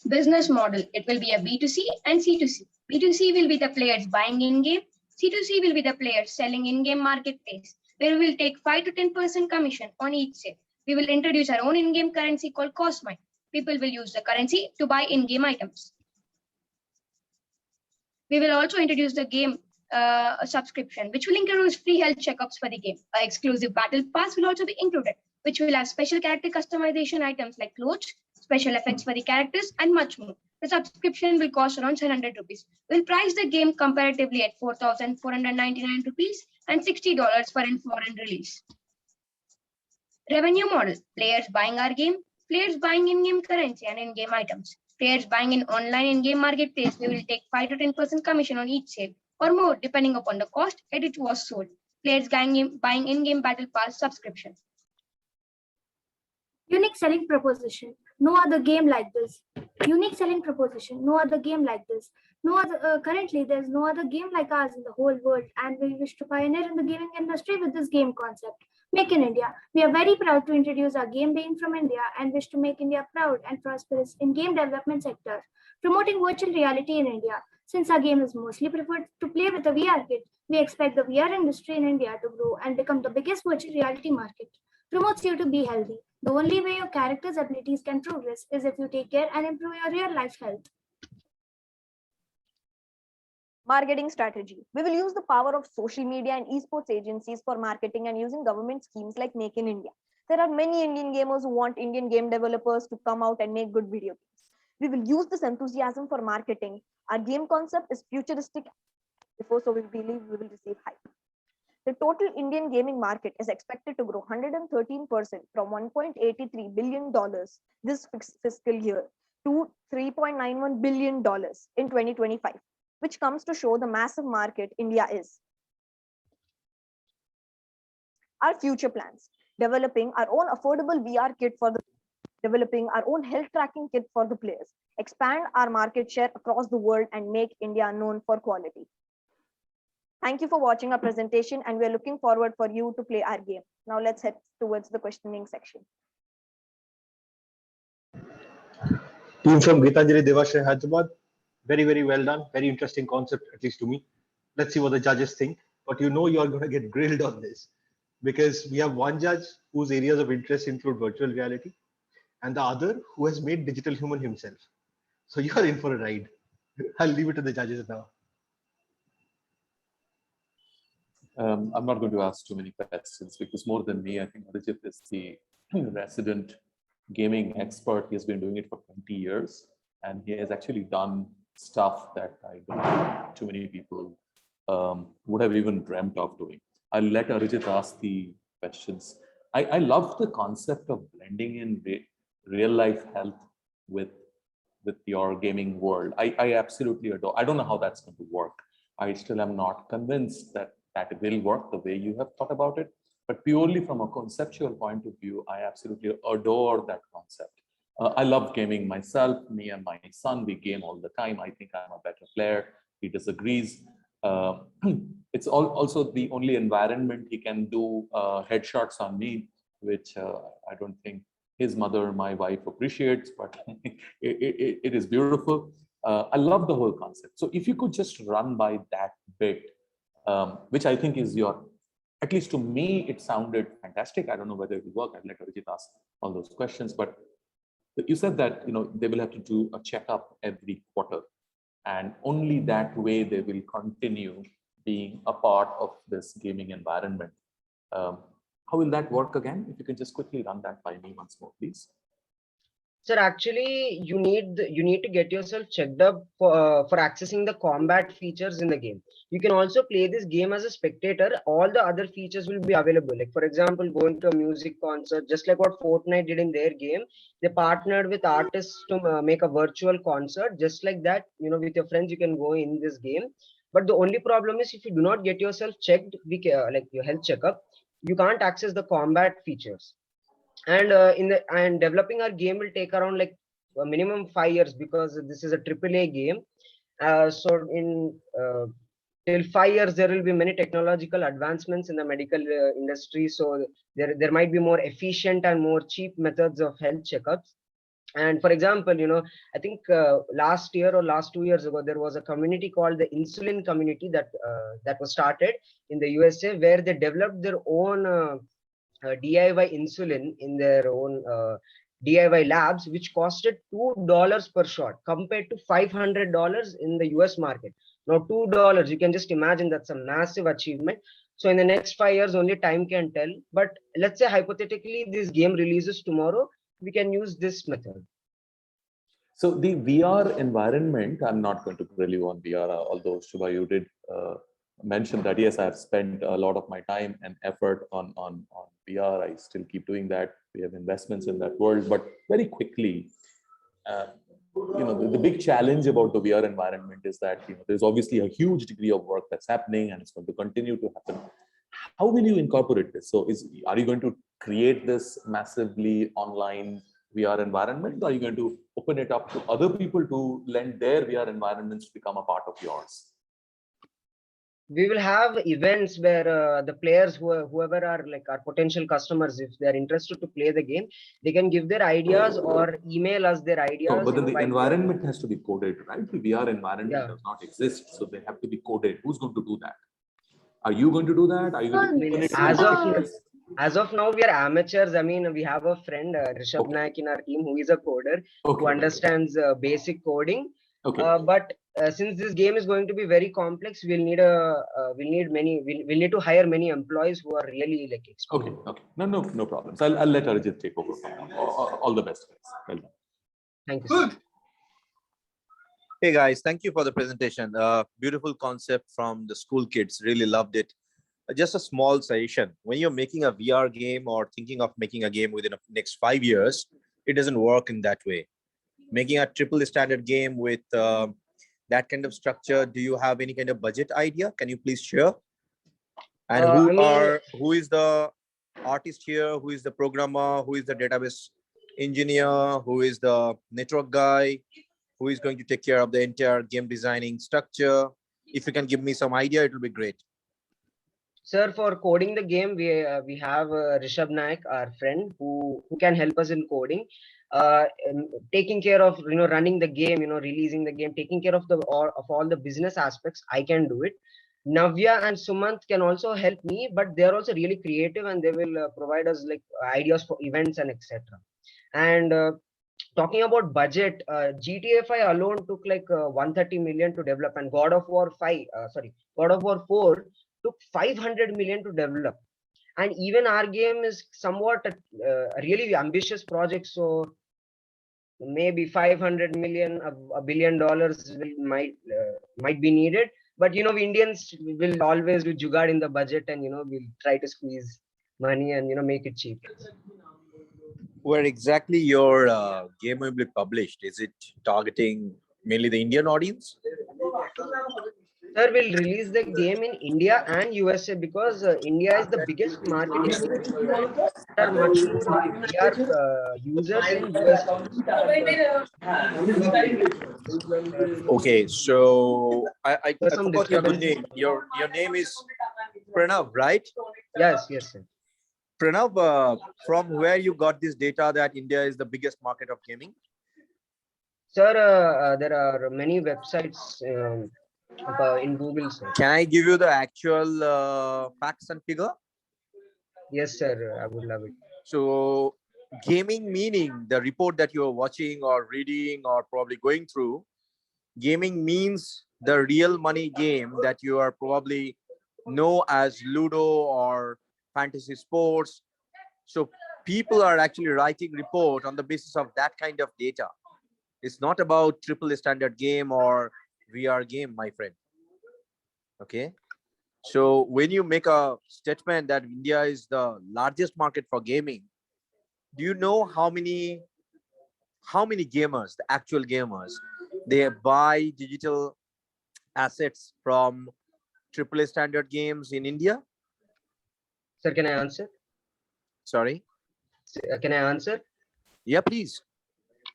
Business model. It will be a B2C and C2C. B2C will be the players buying in-game. C2C will be the players selling in-game marketplace, where we will take 5 to 10% commission on each sale. We will introduce our own in-game currency called Cosmine. People will use the currency to buy in-game items. We will also introduce the game subscription, which will introduce free health checkups for the game. Our exclusive battle pass will also be included, which will have special character customization items like clothes, special effects for the characters, and much more. The subscription will cost around 700 rupees. We'll price the game comparatively at 4,499 rupees and $60 for a foreign release. Revenue model. Players buying our game, players buying in-game currency and in-game items. Players buying in online in-game marketplace, we will take 5 to 10% commission on each sale or more depending upon the cost at it was sold. Players buying in-game battle pass subscription.
Unique selling proposition. No other game like this. Unique selling proposition. No other game like this. Currently, there's no other game like ours in the whole world, and we wish to pioneer in the gaming industry with this game concept. Make in India. We are very proud to introduce our game being from India and wish to make India proud and prosperous in game development sector. Promoting virtual reality in India. Since our game is mostly preferred to play with a VR kit, we expect the VR industry in India to grow and become the biggest virtual reality market. Promotes you to be healthy. The only way your character's abilities can progress is if you take care and improve your real life health.
Marketing strategy. We will use the power of social media and esports agencies for marketing and using government schemes like Make in India. There are many Indian gamers who want Indian game developers to come out and make good video games. We will use this enthusiasm for marketing. Our game concept is futuristic before, so we believe we will receive hype. The total Indian gaming market is expected to grow 113% from $1.83 billion this fiscal year to $3.91 billion in 2025. Which comes to show the massive market India is. Our future plans, developing our own affordable VR kit developing our own health tracking kit for the players, expand our market share across the world and make India known for quality. Thank you for watching our presentation and we're looking forward for you to play our game. Now let's head towards the questioning section.
Team from Gitanjali Devashray, Hyderabad. Very, very well done. Very interesting concept, at least to me. Let's see what the judges think. But you know you're going to get grilled on this because we have one judge whose areas of interest include virtual reality and the other who has made digital human himself. So you're in for a ride. I'll leave it to the judges now.
I'm not going to ask too many questions because more than me, I think Arijit is the resident gaming expert. He has been doing it for 20 years and he has actually done stuff that I don't think too many people would have even dreamt of doing. I'll let Arijit ask the questions. I love the concept of blending in real life health with your gaming world. I absolutely adore. I don't know how that's going to work. I still am not convinced that will work the way you have thought about it. But purely from a conceptual point of view, I absolutely adore that concept. I love gaming myself. Me and my son, we game all the time. I think I'm a better player. He disagrees. It's also the only environment he can do headshots on me, which I don't think his mother, my wife, appreciates, but it is beautiful. I love the whole concept. So if you could just run by that bit, which I think is at least to me, it sounded fantastic. I don't know whether it will work. I'll let Arijit ask all those questions, but you said that they will have to do a checkup every quarter, and only that way they will continue being a part of this gaming environment. How will that work again? If you can just quickly run that by me once more, please.
Sir, actually, you need to get yourself checked up for accessing the combat features in the game. You can also play this game as a spectator. All the other features will be available. Like for example, going to a music concert, just like what Fortnite did in their game. They partnered with artists to make a virtual concert. Just like that, with your friends, you can go in this game. But the only problem is if you do not get yourself checked, like your health checkup, you can't access the combat features. And developing our game will take around like a minimum 5 years, because this is a AAA game. So in till 5 years there will be many technological advancements in the medical industry, so there might be more efficient and more cheap methods of health checkups. And for example, I think last year or last 2 years ago, there was a community called the insulin community that was started in the USA, where they developed their own DIY insulin in their own DIY labs, which costed $2 per shot compared to $500 in the US market. Now $2, you can just imagine that's a massive achievement. So in the next 5 years, only time can tell. But let's say hypothetically this game releases tomorrow, we can use this method.
So the VR environment, I'm not going to grill you on VR, although Shubha, you did mention that, yes, I've spent a lot of my time and effort on VR. I still keep doing that. We have investments in that world, but very quickly, the big challenge about the VR environment is that there's obviously a huge degree of work that's happening, and it's going to continue to happen. How will you incorporate this? So are you going to create this massively online VR environment, or are you going to open it up to other people to lend their VR environments to become a part of yours?
We will have events where the players, whoever are like our potential customers, if they're interested to play the game, they can give their ideas or email us their ideas.
No, but then the environment has to be coded, right? The VR environment does not exist, so they have to be coded. Who's going to do that? Are you going to do that? Are you going to open it?
As of now, we are amateurs. I mean, we have a friend, Rishabh Naik, in our team, who is a coder, who understands basic coding. But since this game is going to be very complex, we'll need to hire many employees who are really like experienced.
Okay. No problems. I'll let Arjit take over from now. All the best, guys. Well done.
Thank you.
Hey guys, thank you for the presentation. Beautiful concept from the school kids. Really loved it. Just a small suggestion. When you're making a VR game or thinking of making a game within the next 5 years, it doesn't work in that way. Making a triple standard game with that kind of structure, do you have any kind of budget idea? Can you please share? And who is the artist here? Who is the programmer? Who is the database engineer? Who is the network guy? Who is going to take care of the entire game designing structure? If you can give me some idea, it will be great.
Sir, for coding the game, we have Rishabh Naik, our friend, who can help us in coding. Taking care of running the game, releasing the game, taking care of all the business aspects, I can do it. Navya and Sumant can also help me, but they're also really creative, and they will provide us like ideas for events and etc. And talking about budget, GTA 5 alone took like 130 million to develop, and God of War 4 took 500 million to develop. And even our game is somewhat a really ambitious project, so maybe 500 million, $1 billion might be needed. But we Indians will always do jugaad in the budget, and we'll try to squeeze money and make it cheap.
Where exactly your game will be published? Is it targeting mainly the Indian audience?
Sir, we'll release the game in India and USA, because India is the biggest market. There are much more VR users in US.
Okay, so I forgot your name. Your name is Pranav, right?
Yes, sir.
Pranav, from where you got this data that India is the biggest market of gaming?
Sir, there are many websites in Google, sir.
Can I give you the actual facts and figure?
Yes, sir. I would love it.
So, gaming meaning the report that you are watching or reading or probably going through, gaming means the real money game that you are probably know as Ludo or
fantasy sports. So people are actually writing report on the basis of that kind of data. It's not about triple standard game or VR game, my friend. Okay. So when you make a statement that India is the largest market for gaming, do you know how many gamers, the actual gamers, they buy digital assets from AAA standard games in India?
Sir, can I answer?
Sorry?
Can I answer?
Yeah, please.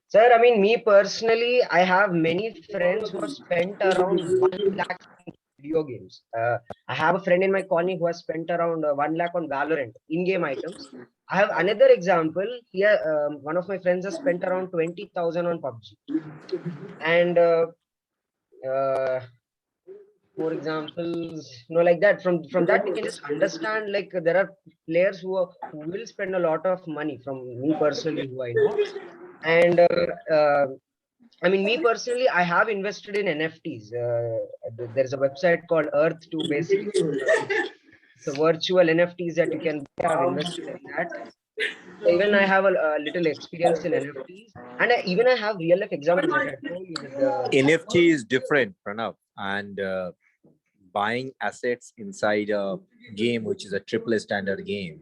Sir, I mean, me personally, I have many friends who have spent around 1 lakh on video games. I have a friend in my colony who has spent around 1 lakh on Valorant, in-game items. I have another example here. One of my friends has spent around 20,000 on PUBG. And more examples, like that. From that, we can just understand like there are players who will spend a lot of money. From me personally, who I know, and I mean, me personally, I have invested in NFTs. There's a website called Earth2, basically. It's a virtual NFTs that you can have invested in that. Even I have a little experience in NFTs, and even I have real life examples like I told you.
NFT is different, Pranav, and buying assets inside a game, which is a AAA standard game,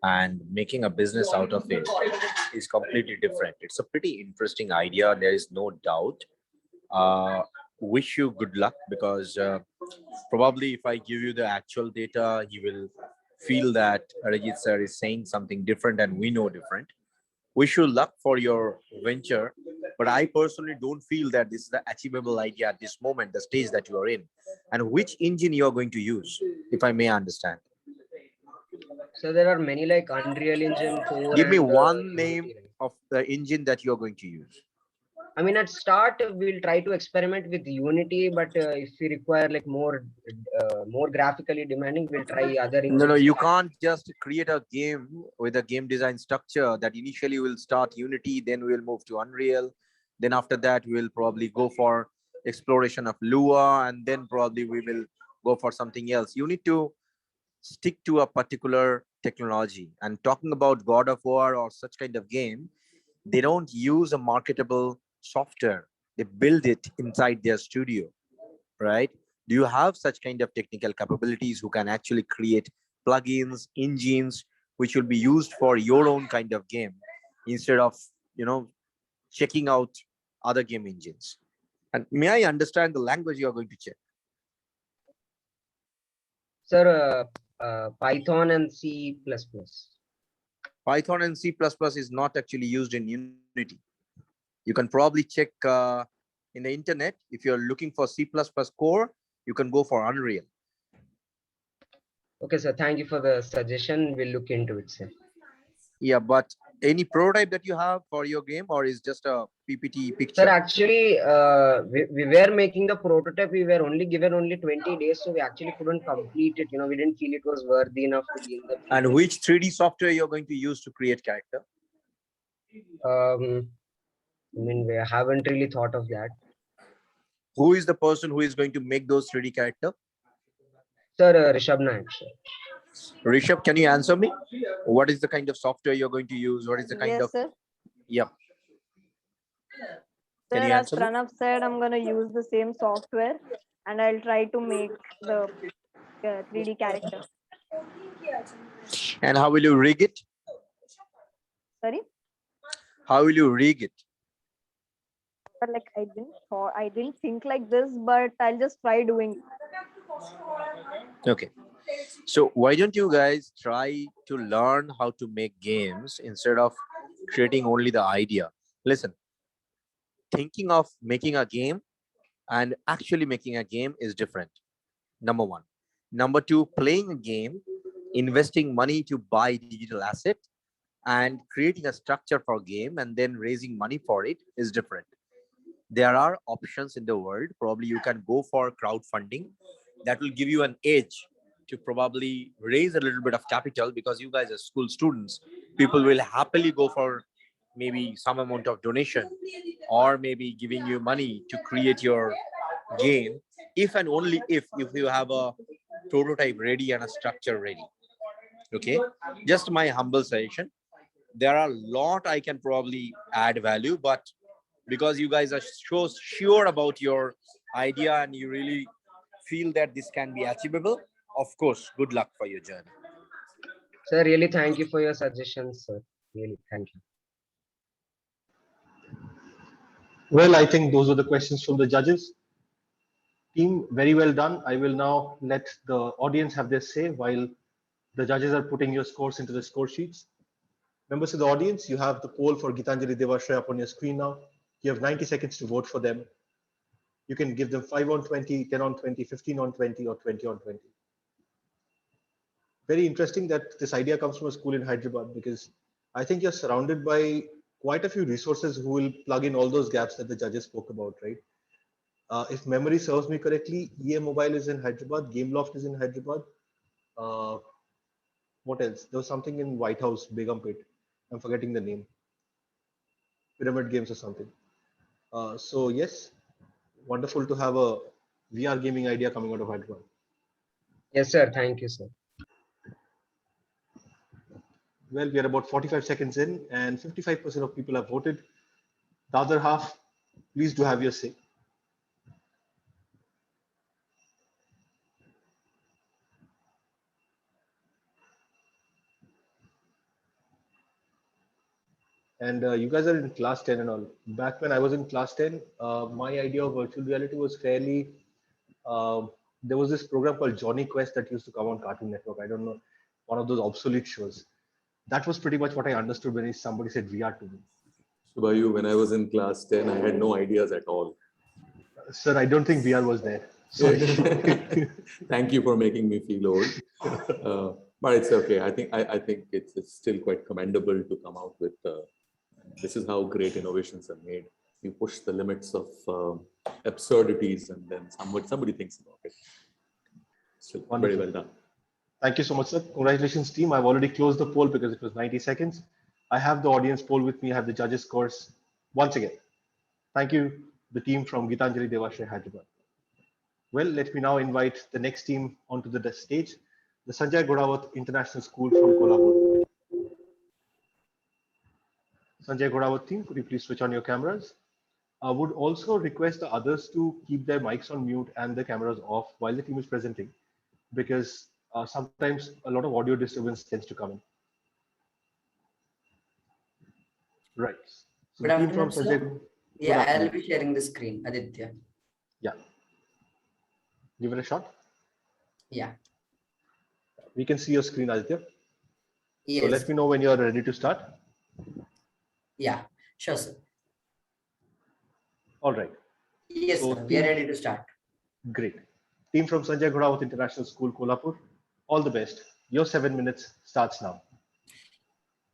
and making a business out of it is completely different. It's a pretty interesting idea. There is no doubt. Wish you good luck, because probably if I give you the actual data, you will feel that Arajit sir is saying something different and we know different. Wish you luck for your venture, but I personally don't feel that this is the achievable idea at this moment, the stage that you are in. And which engine you are going to use, if I may understand?
So there are many like Unreal Engine 4.
Give me one name of the engine that you're going to use.
I mean, at start we'll try to experiment with Unity, but if we require like more graphically demanding, we'll try other engines.
No, you can't just create a game with a game design structure that initially will start Unity, then we'll move to Unreal. Then after that, we'll probably go for exploration of Lua, and then probably we will go for something else. You need to stick to a particular technology. And talking about God of War or such kind of game, they don't use a marketable software. They build it inside their studio, right? Do you have such kind of technical capabilities who can actually create plugins, engines, which will be used for your own kind of game instead of, checking out other game engines? And may I understand the language you are going to check?
Sir, Python and C++.
Python and C++ is not actually used in Unity. You can probably check in the internet. If you're looking for C++ core, you can go for Unreal.
Okay, sir. Thank you for the suggestion. We'll look into it, sir.
Yeah, but any prototype that you have for your game, or is just a PPT picture?
Sir, actually, we were making the prototype. We were only given 20 days, so we actually couldn't complete it. We didn't feel it was worthy enough to be in the.
And which 3D software you're going to use to create character?
I mean, we haven't really thought of that.
Who is the person who is going to make those 3D character?
Sir, Rishabh Nayak.
Rishabh, can you answer me? What is the kind of software you're going to use? What is the kind of?
Sir.
Yeah.
Sir, as Pranav said, I'm going to use the same software and I'll try to make the 3D character.
And how will you rig it?
Sorry?
How will you rig it?
Like I didn't think like this, but I'll just try doing it.
Okay. So why don't you guys try to learn how to make games instead of creating only the idea? Listen, thinking of making a game and actually making a game is different. Number one. Number two, playing a game, investing money to buy digital asset and creating a structure for a game and then raising money for it is different. There are options in the world. Probably you can go for crowdfunding. That will give you an edge to probably raise a little bit of capital, because you guys are school students. People will happily go for maybe some amount of donation or maybe giving you money to create your game, if and only if you have a prototype ready and a structure ready. Okay, just my humble suggestion. There are a lot I can probably add value, but because you guys are so sure about your idea and you really feel that this can be achievable, of course, good luck for your journey.
Sir, really thank you for your suggestions, sir. Really, thank you.
Well, I think those were the questions from the judges. Team, very well done. I will now let the audience have their say while the judges are putting your scores into the score sheets. Members of the audience, you have the poll for Gitanjali Devashray up on your screen now. You have 90 seconds to vote for them. You can give them 5 on 20, 10 on 20, 15 on 20, or 20 on 20. Very interesting that this idea comes from a school in Hyderabad, because I think you're surrounded by quite a few resources who will plug in all those gaps that the judges spoke about, right? If memory serves me correctly, EA Mobile is in Hyderabad, Gameloft is in Hyderabad. What else? There was something in White House, Begumpet. I'm forgetting the name. Pyramid Games or something. So yes, wonderful to have a VR gaming idea coming out of Hyderabad.
Yes, sir. Thank you, sir.
Well, we are about 45 seconds in and 55% of people have voted. The other half, please do have your say. And you guys are in class 10 and all. Back when I was in class 10, my idea of virtual reality was fairly, there was this program called Johnny Quest that used to come on Cartoon Network. I don't know, one of those obsolete shows. That was pretty much what I understood when somebody said VR to me.
So by you, when I was in class 10, I had no ideas at all.
Sir, I don't think VR was there. Sorry.
Thank you for making me feel old. But it's okay. I think it's still quite commendable to come out with. This is how great innovations are made. You push the limits of absurdities, and then somebody thinks about it. Still, very well done.
Thank you so much, sir. Congratulations, team. I've already closed the poll because it was 90 seconds. I have the audience poll with me. I have the judges' scores once again. Thank you, the team from Gitanjali Devashray, Hyderabad. Well, let me now invite the next team onto the stage, the Sanjay Ghodawat International School from Kolhapur. Sanjay Ghodawat team, could you please switch on your cameras? I would also request the others to keep their mics on mute and the cameras off while the team is presenting, because sometimes a lot of audio disturbance tends to come in. Right. So
Good
the team from
afternoon,
Sanjay.
Yeah, I'll be sharing the screen, Aditya.
Yeah. Give it a shot.
Yeah.
We can see your screen, Aditya.
Yes.
So let me know when you're ready to start.
Yeah, sure, sir.
All right.
Yes,
so
sir. We are ready to start.
Great. Team from Sanjay Ghodawat International School, Kolhapur. All the best. Your 7 minutes starts now.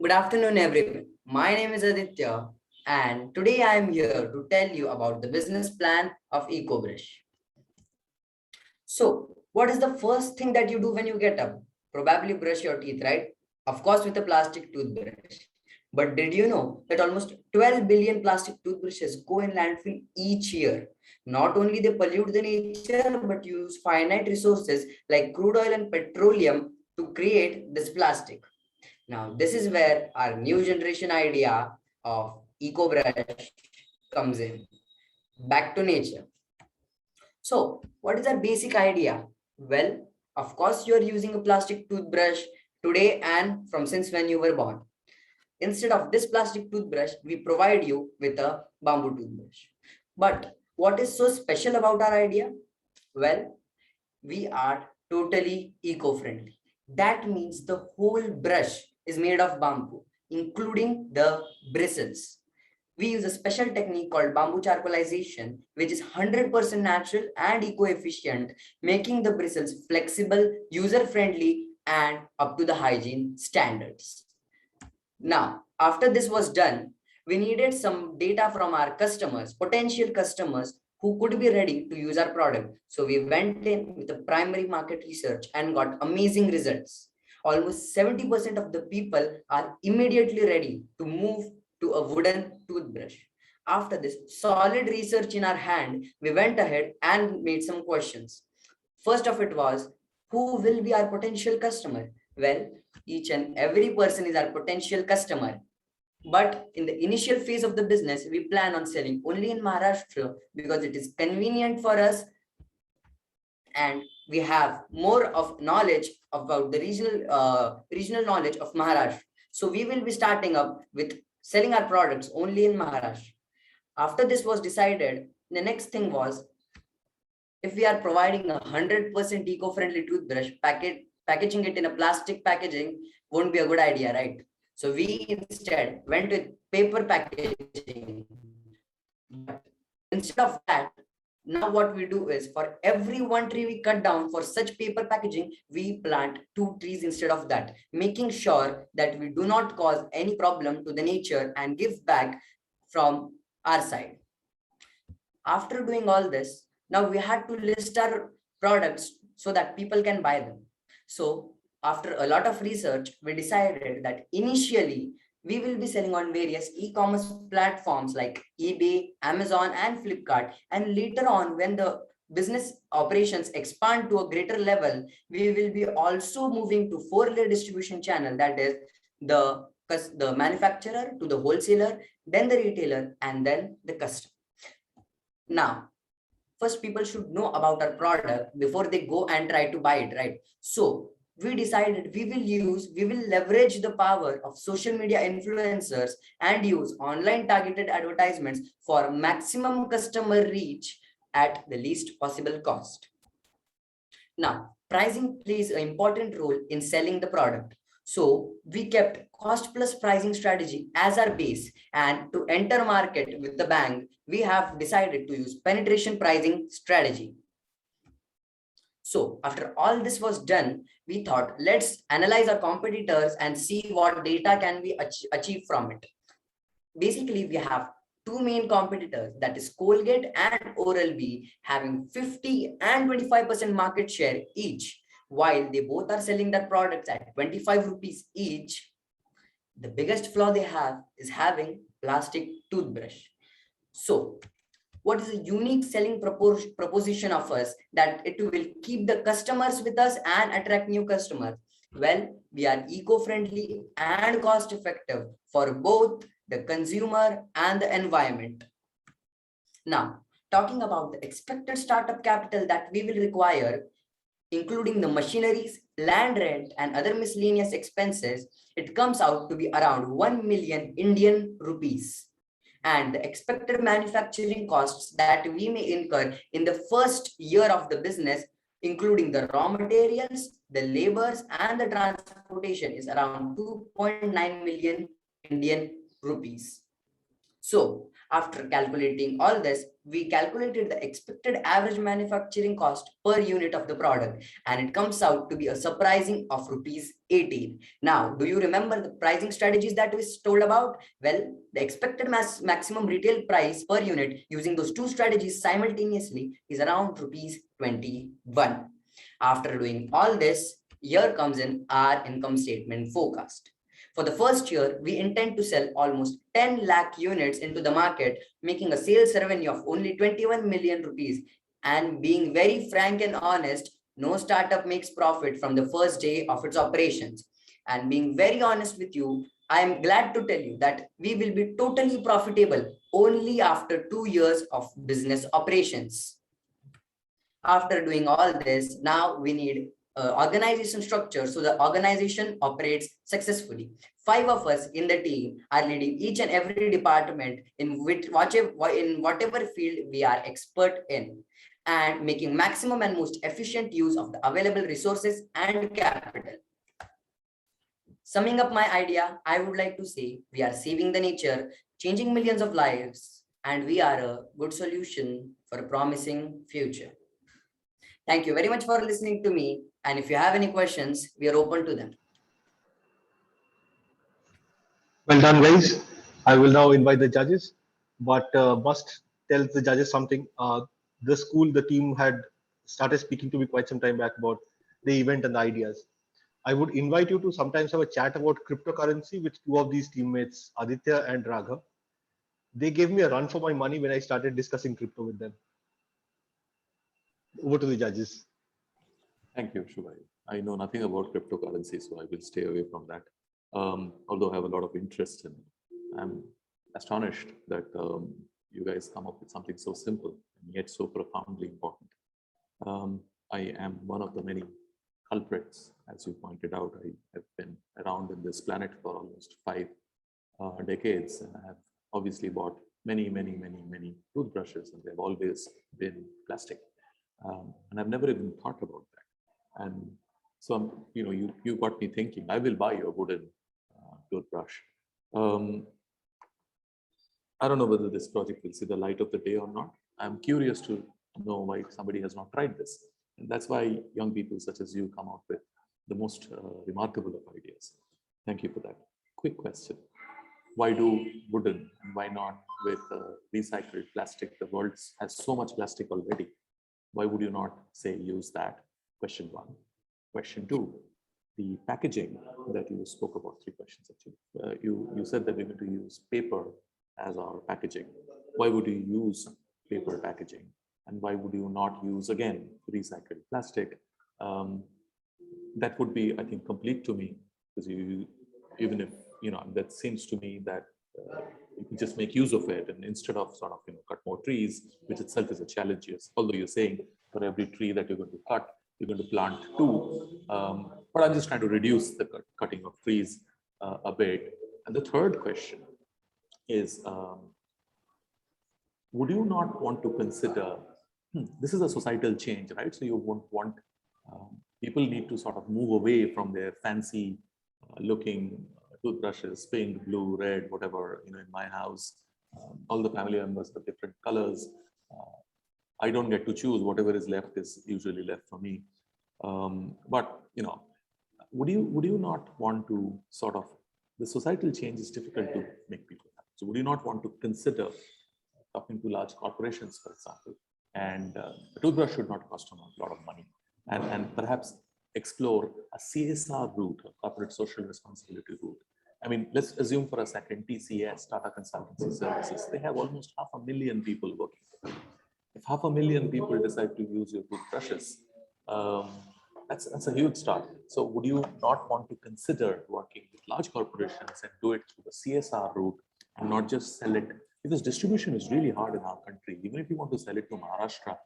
Good afternoon, everyone. My name is Aditya, and today I am here to tell you about the business plan of EcoBrush. So, what is the first thing that you do when you get up? Probably brush your teeth, right? Of course, with a plastic toothbrush. But did you know that almost 12 billion plastic toothbrushes go in landfill each year? Not only they pollute the nature, but use finite resources like crude oil and petroleum to create this plastic. Now, this is where our new generation idea of EcoBrush comes in. Back to nature. So, what is our basic idea? Well, of course, you are using a plastic toothbrush today and from since when you were born. Instead of this plastic toothbrush, we provide you with a bamboo toothbrush. But what is so special about our idea? Well, we are totally eco-friendly. That means the whole brush is made of bamboo, including the bristles. We use a special technique called bamboo charcoalization, which is 100% natural and eco-efficient, making the bristles flexible, user-friendly, and up to the hygiene standards. Now, after this was done, we needed some data from our customers, potential customers who could be ready to use our product. So we went in with a primary market research and got amazing results. Almost 70% of the people are immediately ready to move to a wooden toothbrush. After this solid research in our hand, we went ahead and made some questions. First of it was, who will be our potential customer? Well, each and every person is our potential customer. But in the initial phase of the business, we plan on selling only in Maharashtra because it is convenient for us and we have more of knowledge about the regional knowledge of Maharashtra. So we will be starting up with selling our products only in Maharashtra. After this was decided, the next thing was, if we are providing 100% eco-friendly toothbrush, packaging it in a plastic packaging won't be a good idea, right? So we instead went with paper packaging. But instead of that, now what we do is, for every one tree we cut down for such paper packaging, we plant 2 trees instead of that, making sure that we do not cause any problem to the nature and give back from our side. After doing all this, now we had to list our products so that people can buy them. So after a lot of research, we decided that initially we will be selling on various e-commerce platforms like eBay, Amazon, and Flipkart. And later on, when the business operations expand to a greater level, we will be also moving to 4-layer distribution channel, that is the manufacturer to the wholesaler, then the retailer, and then the customer. Now, first people should know about our product before they go and try to buy it, right? So we decided we will leverage the power of social media influencers and use online targeted advertisements for maximum customer reach at the least possible cost. Now, pricing plays an important role in selling the product. So we kept cost plus pricing strategy as our base, and to enter market with the bank, we have decided to use penetration pricing strategy. So after all this was done, we thought, let's analyze our competitors and see what data can be achieved from it. Basically, we have 2 main competitors, that is Colgate and Oral-B, having 50 and 25% market share each. While they both are selling their products at 25 rupees each, the biggest flaw they have is having plastic toothbrush. So what is a unique selling proposition of us that it will keep the customers with us and attract new customers? Well, we are eco-friendly and cost-effective for both the consumer and the environment. Now, talking about the expected startup capital that we will require, including the machineries, land rent, and other miscellaneous expenses, it comes out to be around 1 million Indian rupees. And the expected manufacturing costs that we may incur in the first year of the business, including the raw materials, the labors, and the transportation, is around 2.9 million Indian rupees. So after calculating all this, we calculated the expected average manufacturing cost per unit of the product, and it comes out to be a surprising of rupees 18. Now, do you remember the pricing strategies that we told about? Well, the expected maximum retail price per unit using those 2 strategies simultaneously is around rupees 21. After doing all this, here comes in our income statement forecast. For the first year, we intend to sell almost 10 lakh units into the market, making a sales revenue of only 21 million rupees. And being very frank and honest, no startup makes profit from the first day of its operations. And being very honest with you, I am glad to tell you that we will be totally profitable only after 2 years of business operations. After doing all this, now we need organization structure so the organization operates successfully. 5 of us in the team are leading each and every department in whatever field we are expert in, and making maximum and most efficient use of the available resources and capital. Summing up my idea, I would like to say we are saving the nature, changing millions of lives, and we are a good solution for a promising future. Thank you very much for listening to me. And if you have any questions, we are open to them.
Well done, guys. I will now invite the judges, but must tell the judges something. The school, the team had started speaking to me quite some time back about the event and the ideas. I would invite you to sometimes have a chat about cryptocurrency with 2 of these teammates, Aditya and Raghav. They gave me a run for my money when I started discussing crypto with them. Over to the judges.
Thank you, Shubhai. I know nothing about cryptocurrency, so I will stay away from that. Although I have a lot of interest in it. I'm astonished that you guys come up with something so simple and yet so profoundly important. I am one of the many culprits, as you pointed out. I have been around in this planet for almost 5 decades, and I have obviously bought many toothbrushes, and they've always been plastic. And I've never even thought about that. And so, you got me thinking, I will buy a wooden toothbrush. I don't know whether this project will see the light of the day or not. I'm curious to know why somebody has not tried this. And that's why young people such as you come out with the most remarkable of ideas. Thank you for that. Quick question. Why do wooden and why not with recycled plastic? The world has so much plastic already. Why would you not say use that? Question 1. Question 2, the packaging that you spoke about, 3 questions actually. You said that we're going to use paper as our packaging. Why would you use paper packaging? And why would you not use, again, recycled plastic? That would be, I think, complete to me, because even if, that seems to me that you can just make use of it, and instead of sort of, cut more trees, which itself is a challenge. Although you're saying for every tree that you're going to cut, you're going to plant 2. But I'm just trying to reduce the cutting of trees a bit. And the third question is, would you not want to consider, this is a societal change, right? So you won't want, people need to sort of move away from their fancy looking toothbrushes, pink, blue, red, whatever, in my house, all the family members have different colors. I don't get to choose. Whatever is left is usually left for me. But, would you not want to sort of, the societal change is difficult to make people happy. So would you not want to consider talking to large corporations, for example, and a toothbrush should not cost them a lot of money, and perhaps explore a CSR route, a corporate social responsibility route. I mean, let's assume for a second TCS, Tata Consultancy Services, they have almost 500,000 people working. If 500,000 people decide to use your toothbrushes, that's a huge start. So would you not want to consider working with large corporations and do it through the CSR route and not just sell it? Because distribution is really hard in our country. Even if you want to sell it to Maharashtra,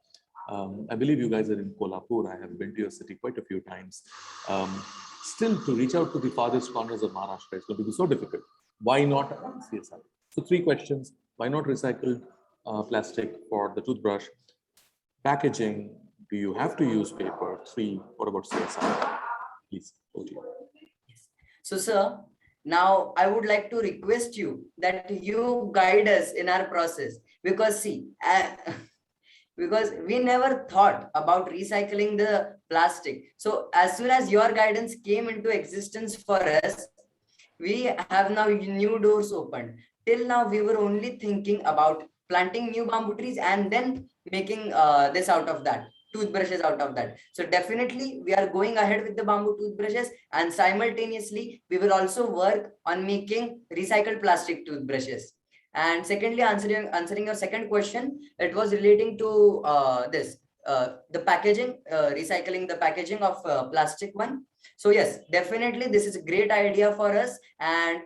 I believe you guys are in Kolhapur. I have been to your city quite a few times. Still, to reach out to the farthest corners of Maharashtra is going to be so difficult. Why not CSR? So 3 questions. Why not recycled plastic for the toothbrush? Packaging, do you have to use paper? 3, what about CSR? Please, over to you.
So, sir, now I would like to request you that you guide us in our process, because see, because we never thought about recycling the plastic. So as soon as your guidance came into existence for us, we have now new doors opened. Till now, we were only thinking about planting new bamboo trees and then making this out of that, toothbrushes out of that. So definitely we are going ahead with the bamboo toothbrushes, and simultaneously we will also work on making recycled plastic toothbrushes. And secondly, answering your second question, it was relating to the packaging, recycling the packaging of plastic one. So yes, definitely this is a great idea for us. And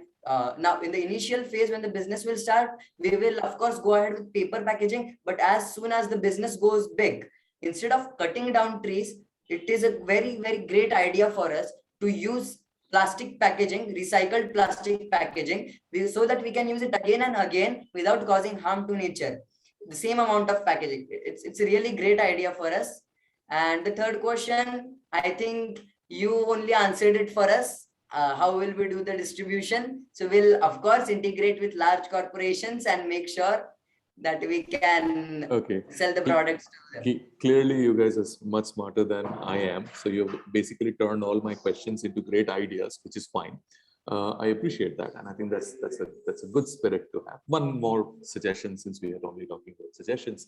now in the initial phase, when the business will start, we will of course go ahead with paper packaging. But as soon as the business goes big, instead of cutting down trees, it is a very, very great idea for us to use plastic packaging, recycled plastic packaging, so that we can use it again and again without causing harm to nature. The same amount of packaging. It's a really great idea for us. And the third question, I think you only answered it for us. How will we do the distribution? So we'll of course integrate with large corporations and make sure that we can sell the products to them.
Clearly, you guys are much smarter than I am. So you've basically turned all my questions into great ideas, which is fine. I appreciate that, and I think that's a good spirit to have. One more suggestion, since we are only talking about suggestions.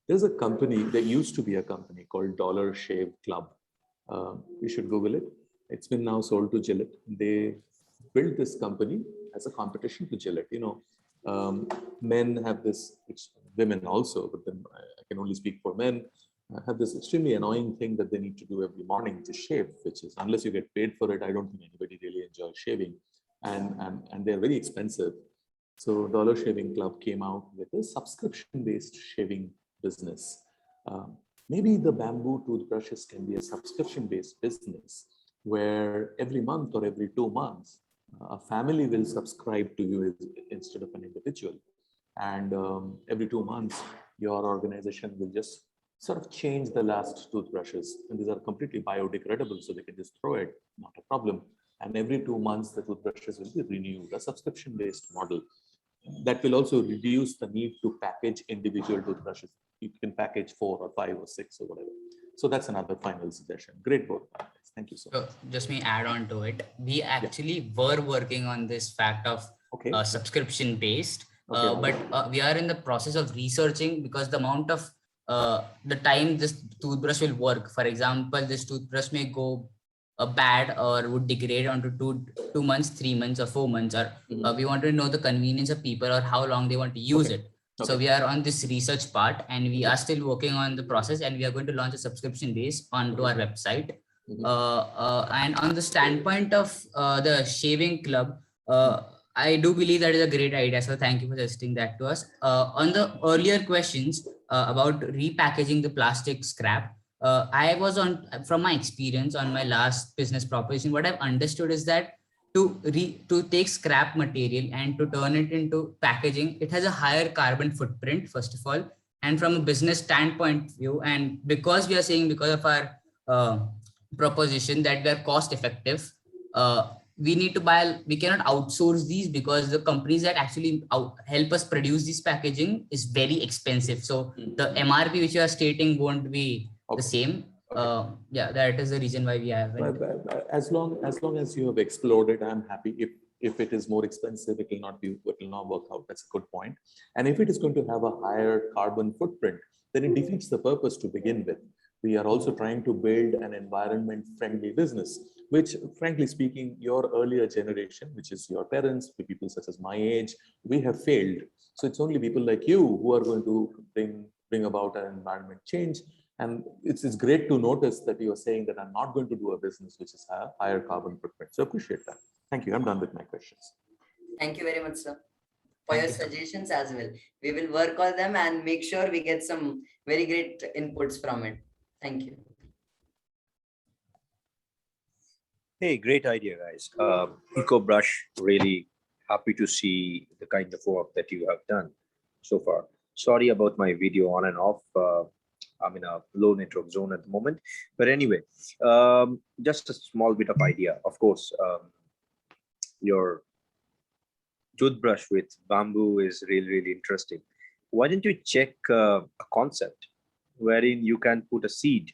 There's a company. There used to be a company called Dollar Shave Club. You should Google it. It's been now sold to Gillette. They built this company as a competition to Gillette. Men have this, it's women also, but then I can only speak for men. have this extremely annoying thing that they need to do every morning to shave, which is, unless you get paid for it, I don't think anybody really enjoys shaving. And they're very expensive. So Dollar Shaving Club came out with a subscription-based shaving business. Maybe the bamboo toothbrushes can be a subscription-based business where every month or every 2 months, a family will subscribe to you instead of an individual. And every 2 months, your organization will just sort of change the last toothbrushes. And these are completely biodegradable, so they can just throw it, not a problem. And every 2 months, the toothbrushes will be renewed, a subscription-based model. That will also reduce the need to package individual toothbrushes. You can package 4 or 5 or 6 or whatever. So that's another final suggestion. Great work. Thank you so much.
So just me add on to it. We actually were working on this fact of subscription based, but we are in the process of researching, because the amount of the time this toothbrush will work. For example, this toothbrush may go bad or would degrade onto 2 months, 3 months, or 4 months, or we want to know the convenience of people or how long they want to use it. So we are on this research part, and we are still working on the process, and we are going to launch a subscription base onto our website. And on the standpoint of the shaving club, I do believe that is a great idea. So thank you for suggesting that to us. On the earlier questions about repackaging the plastic scrap, I was from my experience on my last business proposition, what I've understood is that to take scrap material and to turn it into packaging, it has a higher carbon footprint, first of all. And from a business standpoint view, and because we are saying, because of our proposition that we are cost effective, we need to we cannot outsource these, because the companies that actually help us produce this packaging is very expensive. So the MRP which you are stating won't be the same. Yeah, that is the reason why we have it.
As long as you have explored it, I'm happy. If it is more expensive, it will not work out. That's a good point. And if it is going to have a higher carbon footprint, then it defeats the purpose to begin with. We are also trying to build an environment-friendly business, which, frankly speaking, your earlier generation, which is your parents, people such as my age, we have failed. So it's only people like you who are going to bring about an environment change. And it's great to notice that you are saying that I'm not going to do a business which is a higher carbon footprint. So appreciate that. Thank you. I'm done with my questions.
Thank you very much, sir, for your suggestions as well. We will work on them and make sure we get some very great inputs from it. Thank you.
Hey, great idea, guys. EcoBrush, really happy to see the kind of work that you have done so far. Sorry about my video on and off. I'm in a low network zone at the moment. But anyway, just a small bit of idea. Of course, your toothbrush with bamboo is really, really interesting. Why don't you check a concept wherein you can put a seed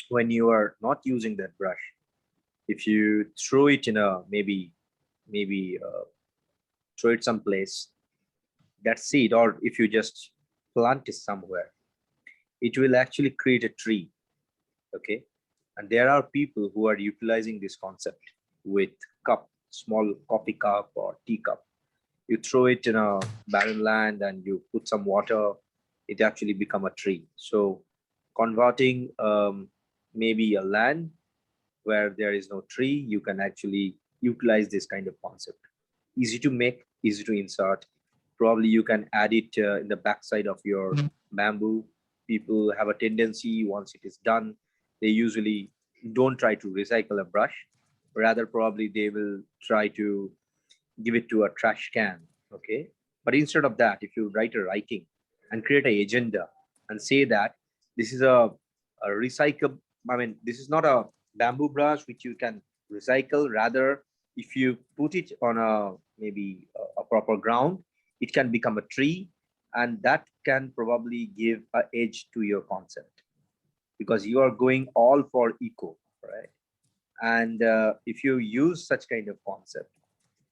when you are not using that brush? If you throw it in a maybe throw it someplace, that seed, or if you just plant it somewhere, it will actually create a tree. Okay, and there are people who are utilizing this concept with cup, small coffee cup or teacup. You throw it in a barren land and you put some water, it actually become a tree. So converting maybe a land where there is no tree, you can actually utilize this kind of concept. Easy to make, easy to insert. Probably you can add it in the backside of your bamboo. People have a tendency, once it is done, they usually don't try to recycle a brush. Rather, probably they will try to give it to a trash can. Okay, but instead of that, if you write a writing and create an agenda and say that this is a recycle, I mean, this is not a bamboo brush which you can recycle. Rather, if you put it on a maybe a proper ground, it can become a tree, and that can probably give an edge to your concept, because you are going all for eco, right? And if you use such kind of concept,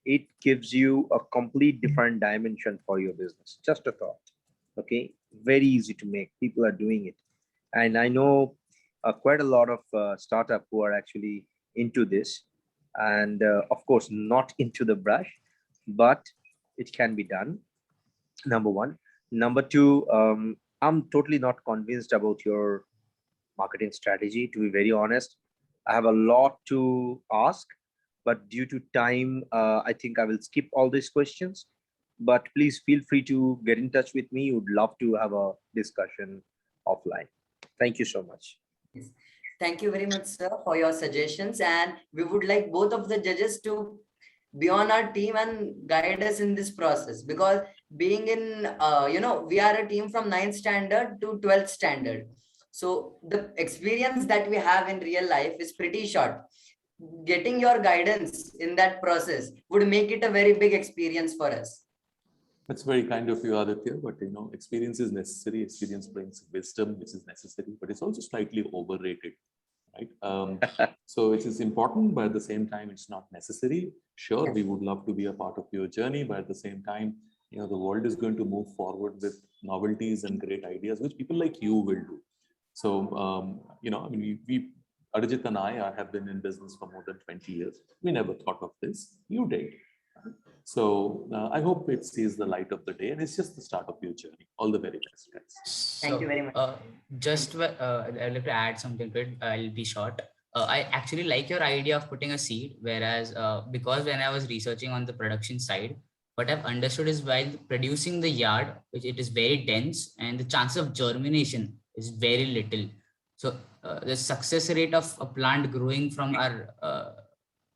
it gives you a complete different dimension for your business. Just a thought. Okay, very easy to make. People are doing it, and I know quite a lot of startup who are actually into this, and of course not into the brush, but it can be done. Number one. Number two, I'm totally not convinced about your marketing strategy, to be very honest. I have a lot to ask, but due to time, I think I will skip all these questions. But please feel free to get in touch with me. Would love to have a discussion offline. Thank you so much.
Yes. Thank you very much, sir, for your suggestions. And we would like both of the judges to be on our team and guide us in this process, because being in, we are a team from 9th standard to 12th standard. So the experience that we have in real life is pretty short. Getting your guidance in that process would make it a very big experience for us.
That's very kind of you, Aditya, but experience is necessary. Experience brings wisdom, which is necessary, but it's also slightly overrated, right? So it is important, but at the same time, it's not necessary. Sure, we would love to be a part of your journey, but at the same time, the world is going to move forward with novelties and great ideas, which people like you will do. So, we Arijit and I have been in business for more than 20 years. We never thought of this. You did. So I hope it sees the light of the day, and it's just the start of your journey. All the very best, guys.
Thank you very much.
I'd like to add something to it. I'll be short. I actually like your idea of putting a seed, whereas because when I was researching on the production side, what I've understood is while producing the yard, which it is very dense, and the chance of germination is very little. So the success rate of a plant growing from our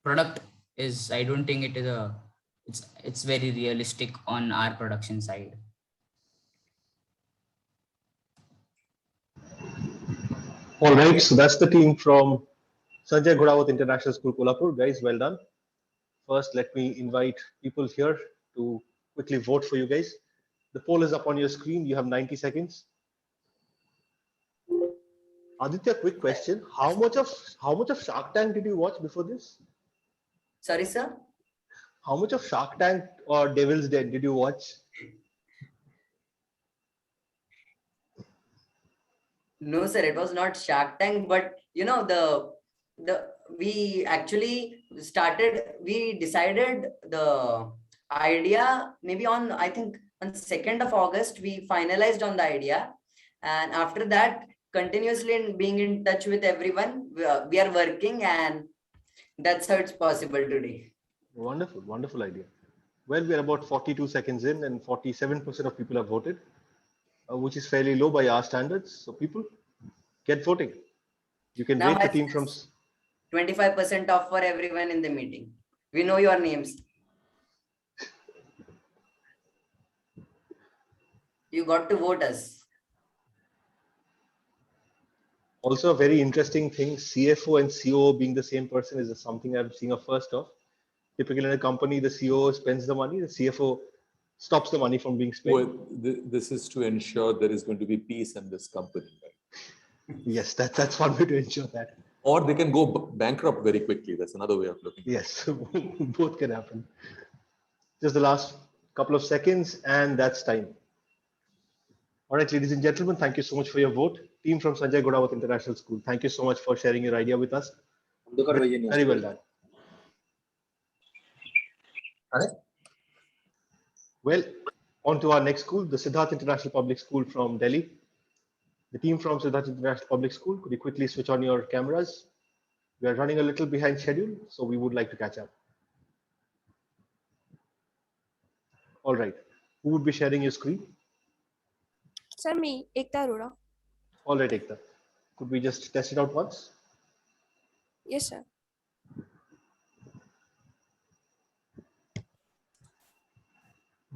product is, I don't think it is it's very realistic on our production side.
All right, so that's the team from Sanjay Ghodawat International School, Kolhapur. Guys, well done. First, let me invite people here to quickly vote for you guys. The poll is up on your screen. You have 90 seconds. Aditya, quick question. How much of Shark Tank did you watch before this?
Sorry, sir?
How much of Shark Tank or Devil's Den did you watch?
No, sir, it was not Shark Tank, but we actually we decided the idea maybe on, I think on 2nd of August, we finalized on the idea. And after that, continuously being in touch with everyone, we are working, and that's how it's possible today.
Wonderful, wonderful idea. Well, we're about 42 seconds in, and 47% of people have voted, which is fairly low by our standards. So people, get voting. You can rate the team from
25% off for everyone in the meeting. We know your names. You got to vote us.
Also, a very interesting thing, CFO and COO being the same person is something I'm seeing a first of. Typically in a company, the COO spends the money, the CFO stops the money from being spent.
Well, this is to ensure there is going to be peace in this company, right?
Yes, that's one way to ensure that.
Or they can go bankrupt very quickly. That's another way of looking.
Yes, both can happen. Just the last couple of seconds, and that's time. All right, ladies and gentlemen, thank you so much for your vote. Team from Sanjay Ghodawat International School, thank you so much for sharing your idea with us. Very well done. Well, on to our next school, the Siddharth International Public School from Delhi. The team from Siddharth International Public School, could you quickly switch on your cameras? We are running a little behind schedule, so we would like to catch up. All right, who would be sharing your screen?
Sir, me, Ekta Arora.
All right, Ekta. Could we just test it out once?
Yes, sir.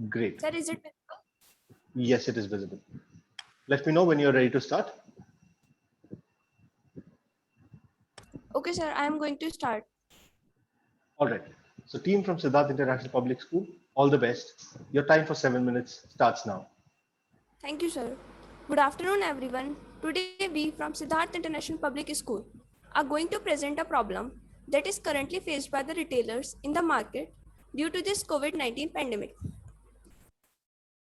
Great.
Sir, is it visible?
Yes, it is visible. Let me know when you're ready to start.
Okay, sir, I am going to start.
All right. So team from Siddharth International Public School, all the best. Your time for 7 minutes starts now.
Thank you, sir. Good afternoon, everyone. Today, we from Siddharth International Public School are going to present a problem that is currently faced by the retailers in the market due to this COVID-19 pandemic.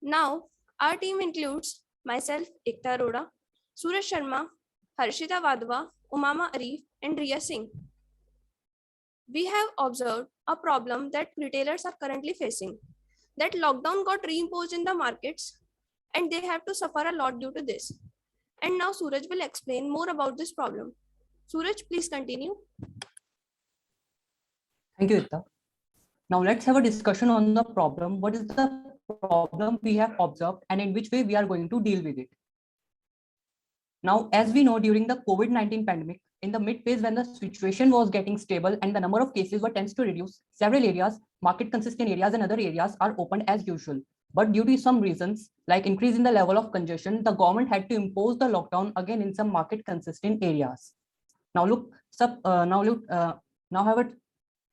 Now, our team includes myself, Ekta Arora, Suraj Sharma, Harshita Wadhwa, Umama Arif, and Riya Singh. We have observed a problem that retailers are currently facing, that lockdown got reimposed in the markets and they have to suffer a lot due to this. And now Suraj will explain more about this problem. Suraj, please continue.
Thank you, Ita. Now let's have a discussion on the problem. What is the problem we have observed and in which way we are going to deal with it? Now, as we know, during the COVID-19 pandemic, in the mid phase when the situation was getting stable and the number of cases were tends to reduce, several areas, market consistent areas and other areas are opened as usual. But due to some reasons, like increase in the level of congestion, the government had to impose the lockdown again in some market consistent areas. Now however,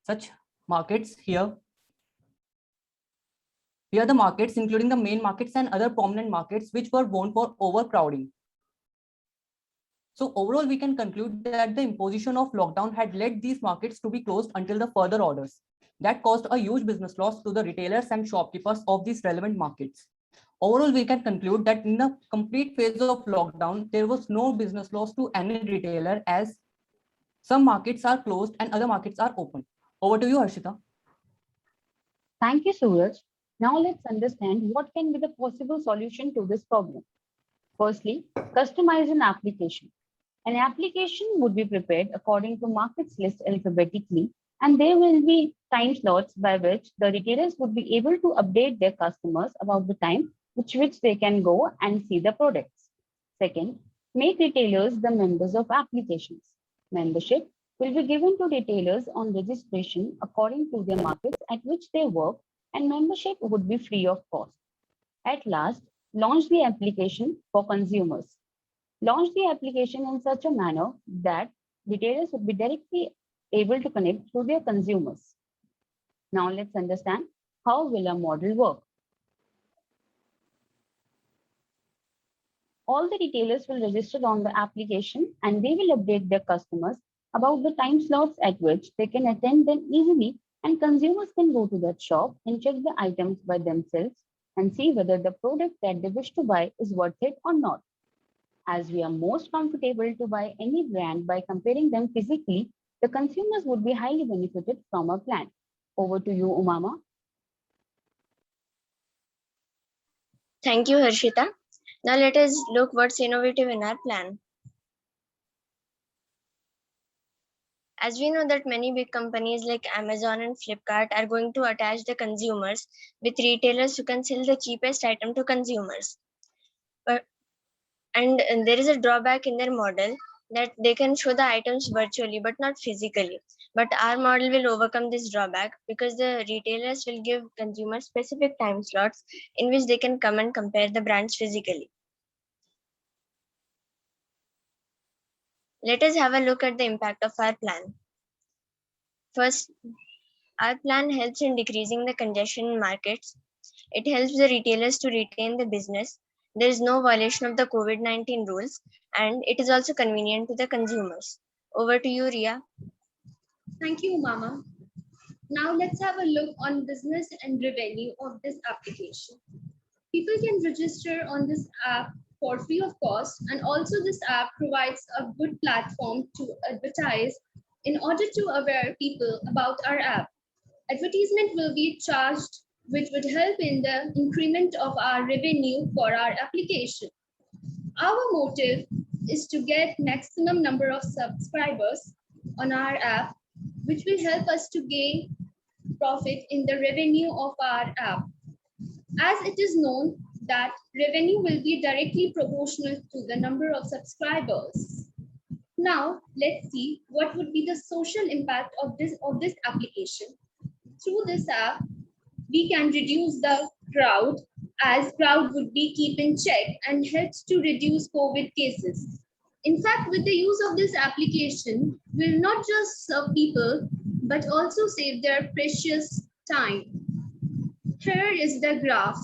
such markets here. Here are the markets, including the main markets and other prominent markets, which were known for overcrowding. So overall, we can conclude that the imposition of lockdown had led these markets to be closed until the further orders. That caused a huge business loss to the retailers and shopkeepers of these relevant markets. Overall, we can conclude that in the complete phase of lockdown, there was no business loss to any retailer as some markets are closed and other markets are open. Over to you, Harshita.
Thank you, Suraj. Now let's understand what can be the possible solution to this problem. Firstly, customize an application. An application would be prepared according to markets list alphabetically, and there will be time slots by which the retailers would be able to update their customers about the time which they can go and see the products. Second, make retailers the members of applications. Membership will be given to retailers on registration according to their markets at which they work, and membership would be free of cost. At last, launch the application for consumers. Launch the application in such a manner that retailers would be directly able to connect to their consumers. Now let's understand how will a model work. All the retailers will register on the application and they will update their customers about the time slots at which they can attend them easily, and consumers can go to that shop and check the items by themselves and see whether the product that they wish to buy is worth it or not. As we are most comfortable to buy any brand by comparing them physically, the consumers would be highly benefited from our plan. Over to you, Umama.
Thank you, Harshita. Now let us look what's innovative in our plan. As we know that many big companies like Amazon and Flipkart are going to attach the consumers with retailers who can sell the cheapest item to consumers. And there is a drawback in their model that they can show the items virtually but not physically. But our model will overcome this drawback because the retailers will give consumers specific time slots in which they can come and compare the brands physically. Let us have a look at the impact of our plan. First, our plan helps in decreasing the congestion in markets. It helps the retailers to retain the business. There is no violation of the COVID-19 rules, and it is also convenient to the consumers. Over to you, Ria.
Thank you, Mama. Now let's have a look on business and revenue of this application. People can register on this app for free of cost, and also this app provides a good platform to advertise in order to aware people about our app. Advertisement will be charged, which would help in the increment of our revenue for our application. Our motive is to get maximum number of subscribers on our app, which will help us to gain profit in the revenue of our app. As it is known that revenue will be directly proportional to the number of subscribers. Now, let's see what would be the social impact of this application. Through this app, we can reduce the crowd, as crowd would be kept in check and helps to reduce COVID cases. In fact, with the use of this application, will not just serve people, but also save their precious time. Here is the graph,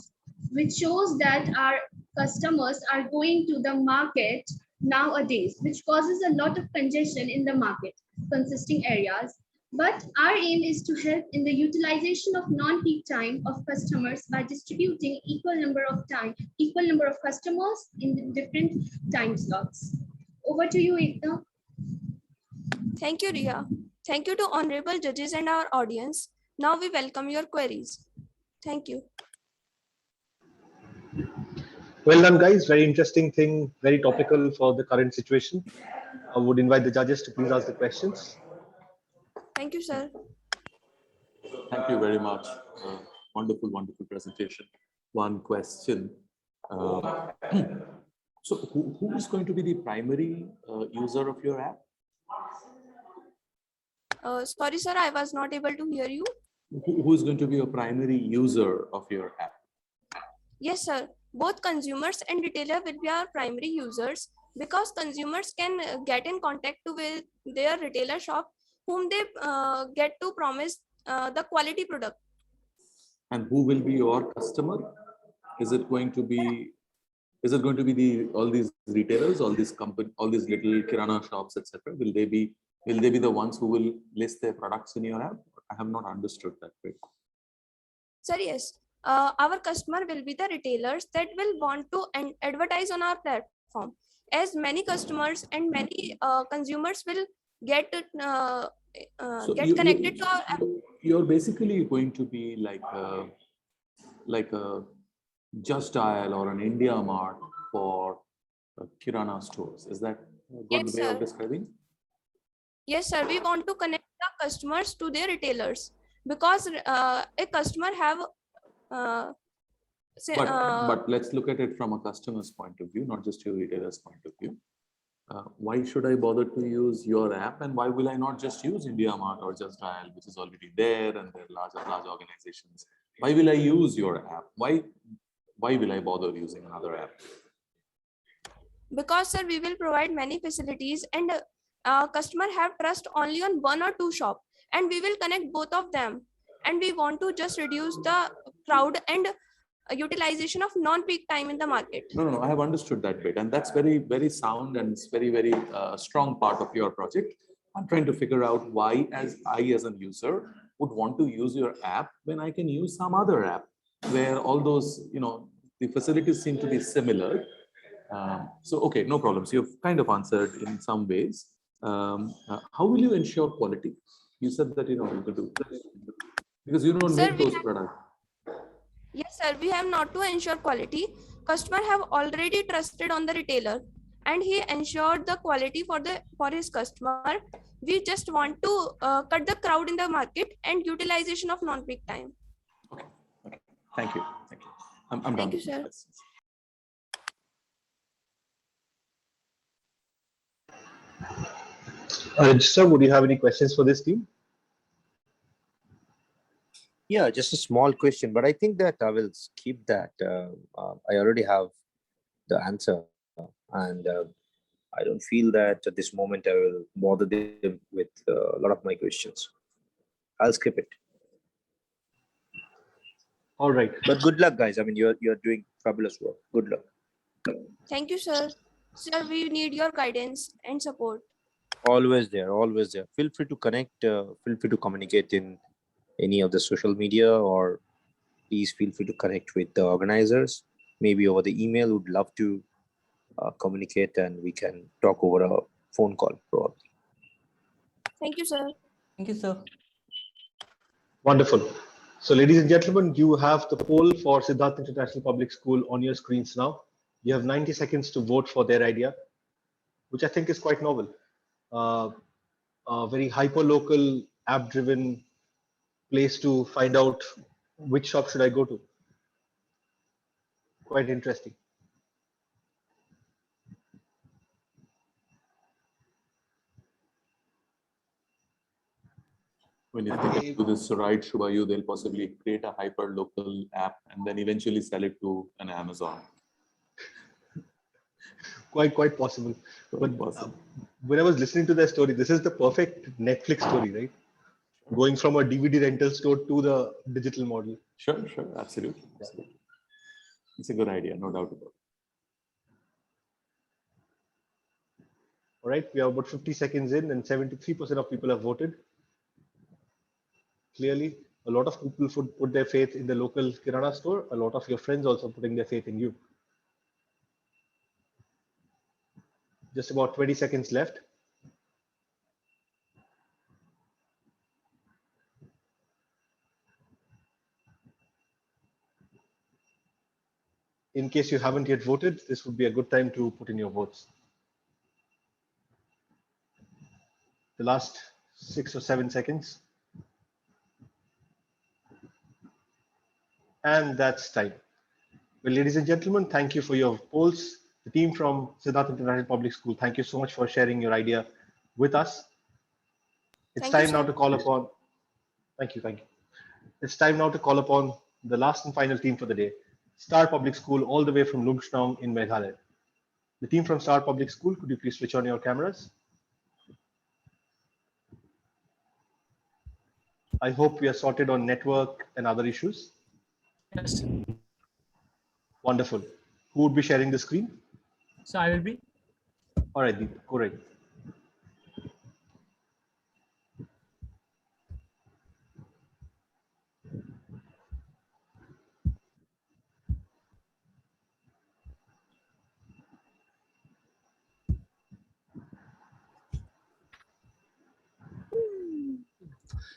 which shows that our customers are going to the market nowadays, which causes a lot of congestion in the market consisting areas. But our aim is to help in the utilization of non-peak time of customers by distributing equal number of customers in the different time slots. Over to you, Ekta.
Thank you, Ria. Thank you to honorable judges and our audience. Now we welcome your queries. Thank you.
Well done, guys. Very interesting thing, very topical for the current situation. I would invite the judges to please ask the questions.
Thank you, sir.
Thank you very much. Wonderful, wonderful presentation. One question. So who is going to be the primary user of your app?
Sorry, sir, I was not able to hear you.
Who is going to be a primary user of your app?
Yes, sir. Both consumers and retailer will be our primary users because consumers can get in contact with their retailer shop whom they get to promise the quality product.
And who will be your customer? Is it going to be all these retailers, all these company, all these little kirana shops, etc.? Will they be the ones who will list their products in your app? I have not understood that bit.
Sir, yes. Our customer will be the retailers that will want to advertise on our platform, as many customers and many consumers will get connected to our app.
You're basically going to be like a Just Dial or an India Mart for kirana stores. Is that a good
Yes,
way
sir.
of describing?
Yes, sir. We want to connect the customers to their retailers because a customer have
But let's look at it from a customer's point of view, not just your retailer's point of view. Why should I bother to use your app, and why will I not just use India Mart or Just Dial, which is already there, and they're large organizations? Why will I use your app? Why will I bother using another app?
because, sir, we will provide many facilities and customer have trust only on one or two shop, and we will connect both of them, and we want to just reduce the crowd and utilization of non-peak time in the market.
No, I have understood that bit, and that's very, very sound, and it's very, very strong part of your project. I'm trying to figure out why, as a user, would want to use your app when I can use some other app where all those, the facilities seem to be similar. So, okay, no problems. You've kind of answered in some ways. How will you ensure quality? You said that, you could do, because you don't make those products.
Yes, sir. We have not to ensure quality. Customer have already trusted on the retailer, and he ensured the quality for his customer. We just want to cut the crowd in the market and utilization of non-peak time.
Okay. Thank you. I'm done.
Thank you, sir.
Sir, would you have any questions for this team?
Yeah, just a small question, but I think that I will skip that. I already have the answer, and I don't feel that at this moment I will bother them with a lot of my questions. I'll skip it.
All right.
But good luck, guys. I mean, you're doing fabulous work. Good luck.
Thank you, sir. Sir, we need your guidance and support.
Always there, always there. Feel free to connect. Feel free to communicate in any of the social media, or please feel free to connect with the organizers. Maybe over the email. Would love to communicate, and we can talk over a phone call probably.
Thank you, sir.
Thank you, sir.
Wonderful. So, ladies and gentlemen, you have the poll for Siddharth International Public School on your screens now. You have 90 seconds to vote for their idea, which I think is quite novel. A very hyper-local, app-driven place to find out which shop should I go to. Quite interesting.
When you think to this right, Shubhayu, they'll possibly create a hyper-local app and then eventually sell it to an Amazon.
Quite possible. But when I was listening to their story, this is the perfect Netflix story, right? Going from a DVD rental store to the digital model.
Sure, absolutely. It's a good idea, no doubt about it.
All right, we are about 50 seconds in, and 73% of people have voted. Clearly, a lot of people put their faith in the local kirana store. A lot of your friends also putting their faith in you. Just about 20 seconds left. In case you haven't yet voted, this would be a good time to put in your votes. The last 6 or 7 seconds. And that's time. Well, ladies and gentlemen, thank you for your polls. The team from Siddharth International Public School, thank you so much for sharing your idea with us. It's time now to call upon, thank you. It's time now to call upon the last and final team for the day, Star Public School, all the way from Lumshnong in Meghalaya. The team from Star Public School, could you please switch on your cameras? I hope we are sorted on network and other issues.
Yes.
Wonderful. Who would be sharing the screen?
So I will be.
All right, Deep, go right.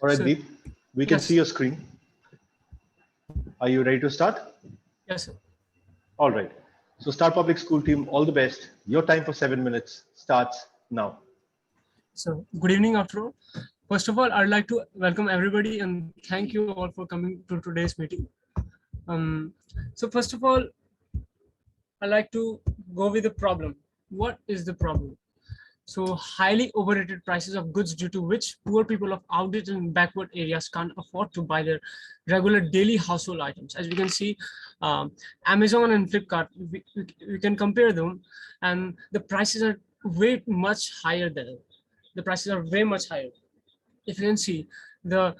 All right, Deep, we can see your screen. Are you ready to start?
Yes, sir.
All right. So Star Public School team, all the best. Your time for 7 minutes starts now.
So good evening after all. First of all, I'd like to welcome everybody and thank you all for coming to today's meeting. So first of all, I'd like to go with the problem. What is the problem? So highly overrated prices of goods due to which poor people of outdated and backward areas can't afford to buy their regular daily household items. As we can see, Amazon and Flipkart, we can compare them and the prices are way much higher there. The prices are way much higher. If you can see, the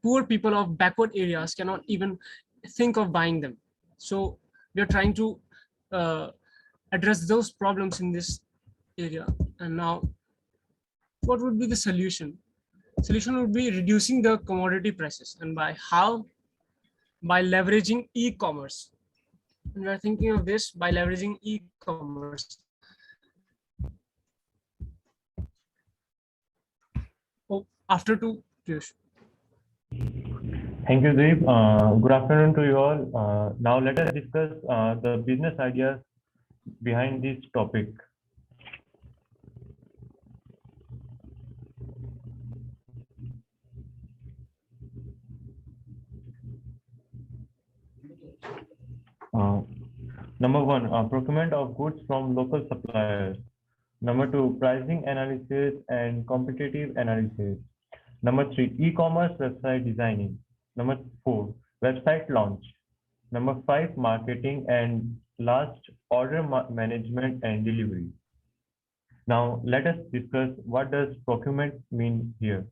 poor people of backward areas cannot even think of buying them. So we are trying to address those problems in this area. And now, what would be the solution? Solution would be reducing the commodity prices. And by how? By leveraging e-commerce. And we are thinking of this by leveraging e-commerce. Oh, after two, Piyush.
Thank you, Deep. Good afternoon to you all. Now let us discuss the business ideas behind this topic. Number one, procurement of goods from local suppliers. Number two, pricing analysis and competitive analysis. Number three, e-commerce website designing. Number four, website launch. Number five, marketing, and last, order management and delivery. Now let us discuss what does procurement mean here.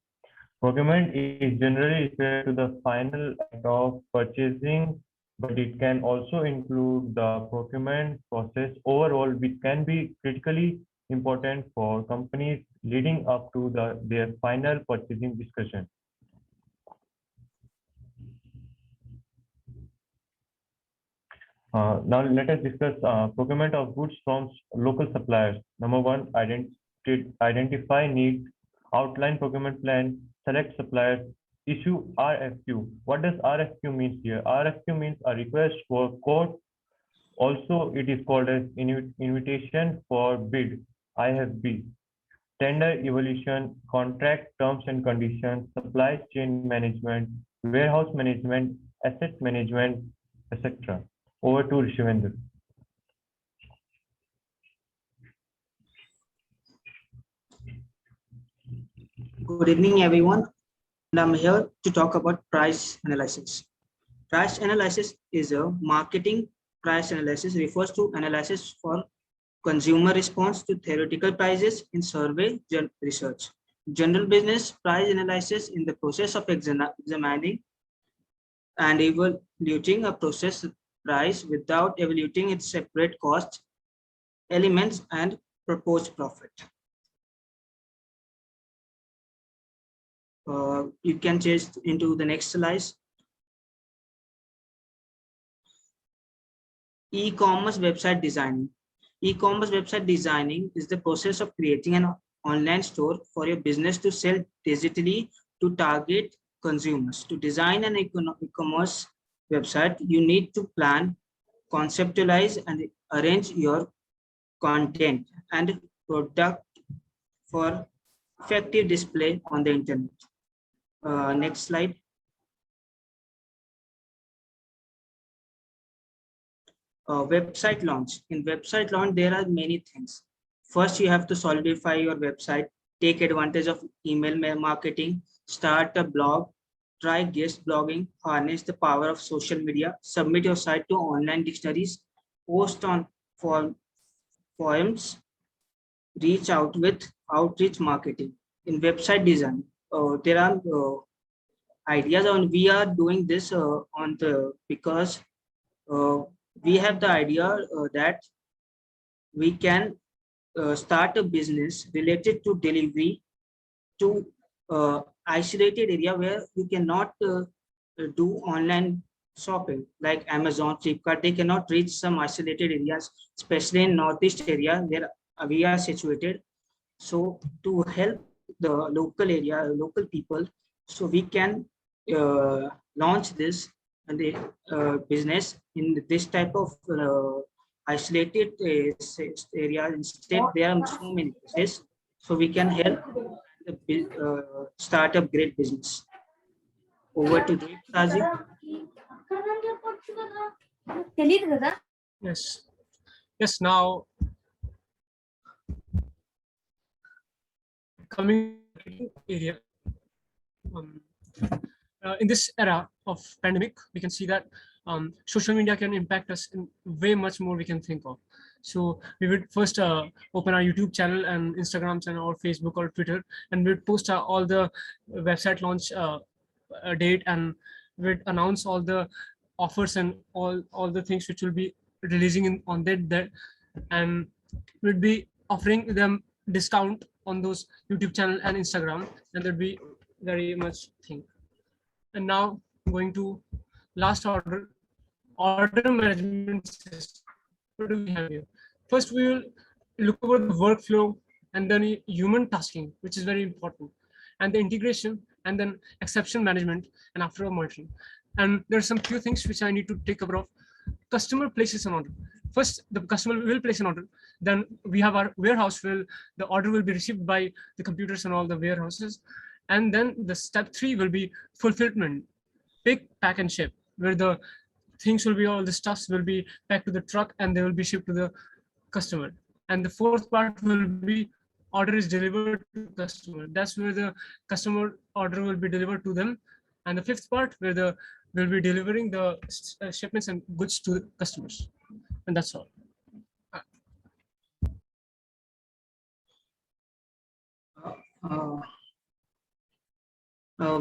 Procurement is generally referred to the final act of purchasing, but it can also include the procurement process overall, which can be critically important for companies leading up to their final purchasing discussion. Now let us discuss procurement of goods from local suppliers. Number one, identify need, outline procurement plan, select suppliers, issue RFQ. What does RFQ mean here? RFQ means a request for quote. Also, it is called as invitation for bid, IFB. Tender evaluation, contract terms and conditions, supply chain management, warehouse management, asset management, etc. Over to Rishivendra.
Good evening, everyone. And I'm here to talk about price analysis. Price analysis is a marketing price analysis, refers to analysis for consumer response to theoretical prices in survey research. General business price analysis in the process of examining and evaluating a process price without evaluating its separate costs, elements, and proposed profit. You can change into the next slide. E-commerce website designing. E-commerce website designing is the process of creating an online store for your business to sell digitally to target consumers. To design an e-commerce website, you need to plan conceptualize and arrange your content and product for effective display on the internet. Next slide. Website launch. In website launch, there are many things. First, you have to solidify your website, take advantage of email marketing, start a blog, try guest blogging, harness the power of social media, submit your site to online dictionaries, post on forums, reach out with outreach marketing. In website design, there are ideas on, we are doing this on the, because we have the idea that we can start a business related to delivery to isolated area where you cannot do online shopping like Amazon, Flipkart. They cannot reach some isolated areas, especially in Northeast area where we are situated. So to help the local area, local people, so we can launch this and the business in this type of isolated area. Instead, there are so many places, so we can help start a great business. Over to you, Rajiv.
Yes. Yes. Now, coming area. In this era of pandemic, we can see that social media can impact us in way much more we can think of. So we would first open our YouTube channel and Instagram channel or Facebook or Twitter, and we'd post all the website launch date, and we'd announce all the offers and all the things which will be releasing on that, and we'd be offering them discount on those YouTube channel and Instagram, and there'd be very much thing. And now going to last order management system. What do we have here? First, we will look over the workflow and then human tasking, which is very important, and the integration, and then exception management, and after monitoring. And there are some few things which I need to take care of. Customer places an order. First, the customer will place an order. Then we have our warehouse where the order will be received by the computers and all the warehouses. And then the step 3 will be fulfillment, pick, pack, and ship, where the things will be, all the stuffs will be packed to the truck and they will be shipped to the customer. And the 4th part will be order is delivered to customer. That's where the customer order will be delivered to them. And the 5th part where we'll be delivering the shipments and goods to the customers. And that's all.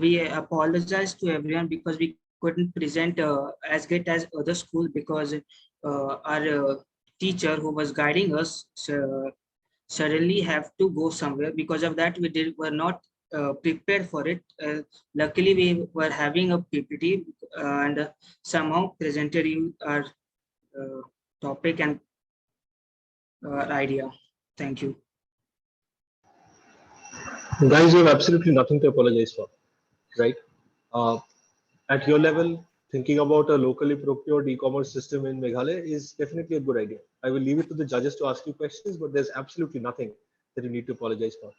We apologize to everyone because we couldn't present as great as other schools, because our teacher who was guiding us suddenly have to go somewhere. Because of that, we were not prepared for it. Luckily, we were having a PPT and somehow presented you our topic and idea. Thank you.
Guys, you have absolutely nothing to apologize for, right? At your level, thinking about a locally procured e-commerce system in Meghalaya is definitely a good idea. I will leave it to the judges to ask you questions, but there's absolutely nothing that you need to apologize for.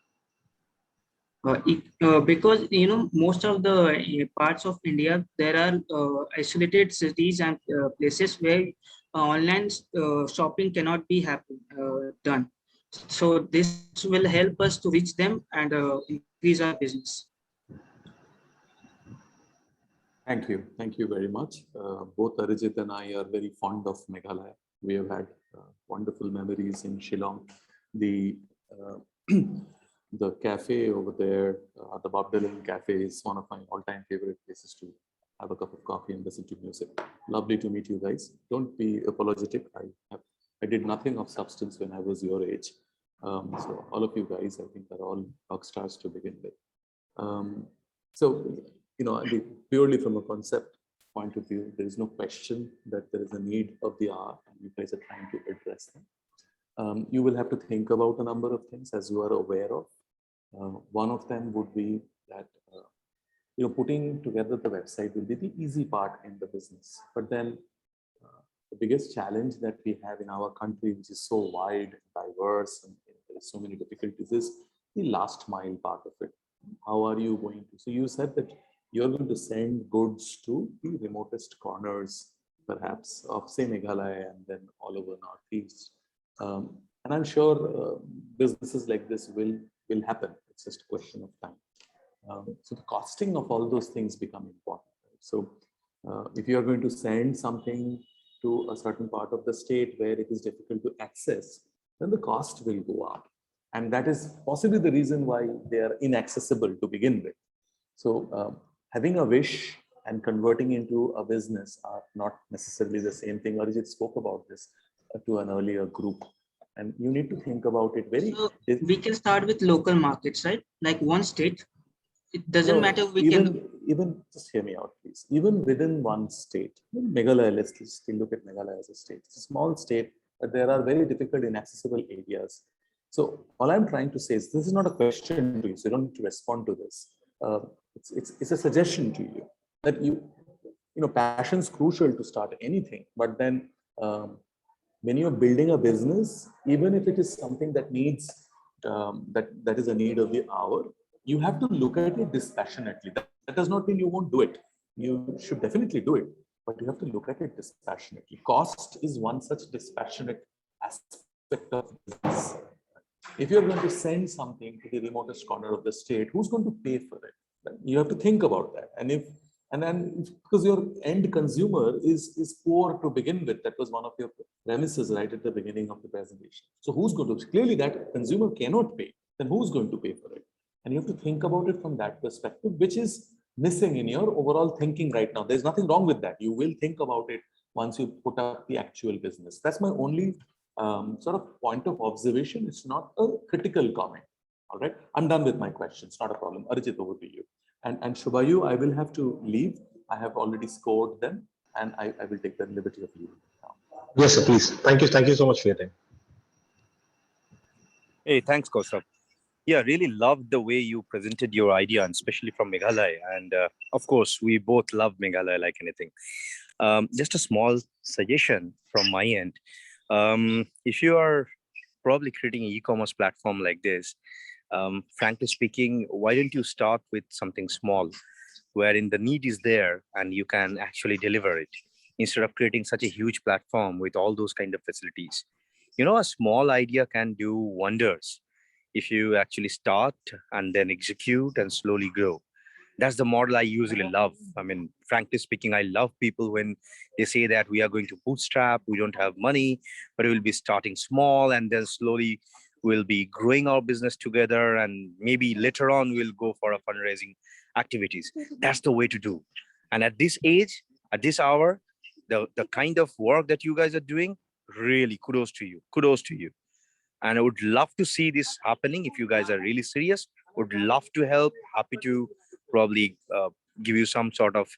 Because most of the parts of India, there are isolated cities and places where online shopping cannot be done. So this will help us to reach them and increase our business.
Thank you very much. Both Arijit and I are very fond of Meghalaya. We have had wonderful memories in Shillong. The cafe over there, the Bob Dylan Cafe, is one of my all-time favorite places to have a cup of coffee and listen to music. Lovely to meet you guys. Don't be apologetic. I did nothing of substance when I was your age. So all of you guys, I think, are all rock stars to begin with. Purely from a concept point of view, there is no question that there is a need of the hour, and you guys are trying to address them. You will have to think about a number of things, as you are aware of. One of them would be that putting together the website will be the easy part in the business, but then the biggest challenge that we have in our country, which is so wide, diverse, and there are so many difficulties, is the last mile part of it. How are you going to? So you said that you're going to send goods to the remotest corners, perhaps, of say Meghalaya and then all over Northeast. And I'm sure businesses like this will happen. It's just a question of time. So the costing of all those things become important. Right? So if you are going to send something to a certain part of the state where it is difficult to access, then the cost will go up. And that is possibly the reason why they are inaccessible to begin with. So having a wish and converting into a business are not necessarily the same thing. Arijit spoke about this to an earlier group. And you need to think about it very.
So we can start with local markets, right? Like one state. It doesn't matter.
Even just hear me out, please. Even within one state, Meghalaya, let's still look at Meghalaya as a state. It's a small state, but there are very difficult, inaccessible areas. So all I'm trying to say is this is not a question to you, so you don't need to respond to this. It's a suggestion to you that you know, passion is crucial to start anything, but then when you're building a business, even if it is something that needs that is a need of the hour, you have to look at it dispassionately. That does not mean you won't do it. You should definitely do it, but you have to look at it dispassionately. Cost is one such dispassionate aspect of business. If you're going to send something to the remotest corner of the state, who's going to pay for it? You have to think about that. And then because your end consumer is poor to begin with, that was one of your premises right at the beginning of the presentation. So who's going to, clearly that consumer cannot pay, then who's going to pay for it? And you have to think about it from that perspective, which is missing in your overall thinking right now. There's nothing wrong with that. You will think about it once you put up the actual business. That's my only sort of point of observation. It's not a critical comment. All right, I'm done with my questions. Not a problem. Arijit, over to you. And Shubhayu, I will have to leave. I have already scored them, and I will take the liberty of leaving now.
Yes, sir, please. Thank you so much for your time.
Hey, thanks, Kaustubh. Yeah, really loved the way you presented your idea, and especially from Meghalaya. And of course, we both love Meghalaya like anything. Just a small suggestion from my end. If you are probably creating an e-commerce platform like this, frankly speaking, why don't you start with something small, wherein the need is there and you can actually deliver it, instead of creating such a huge platform with all those kind of facilities. You know, a small idea can do wonders if you actually start and then execute and slowly grow. That's the model I usually love. I mean, frankly speaking, I love people when they say that we are going to bootstrap, we don't have money, but we'll be starting small and then slowly we'll be growing our business together, and maybe later on we'll go for a fundraising activities. That's the way to do. And at this age, at this hour, the kind of work that you guys are doing, really kudos to you. Kudos to you. And I would love to see this happening. If you guys are really serious, would love to help. Happy to probably give you some sort of,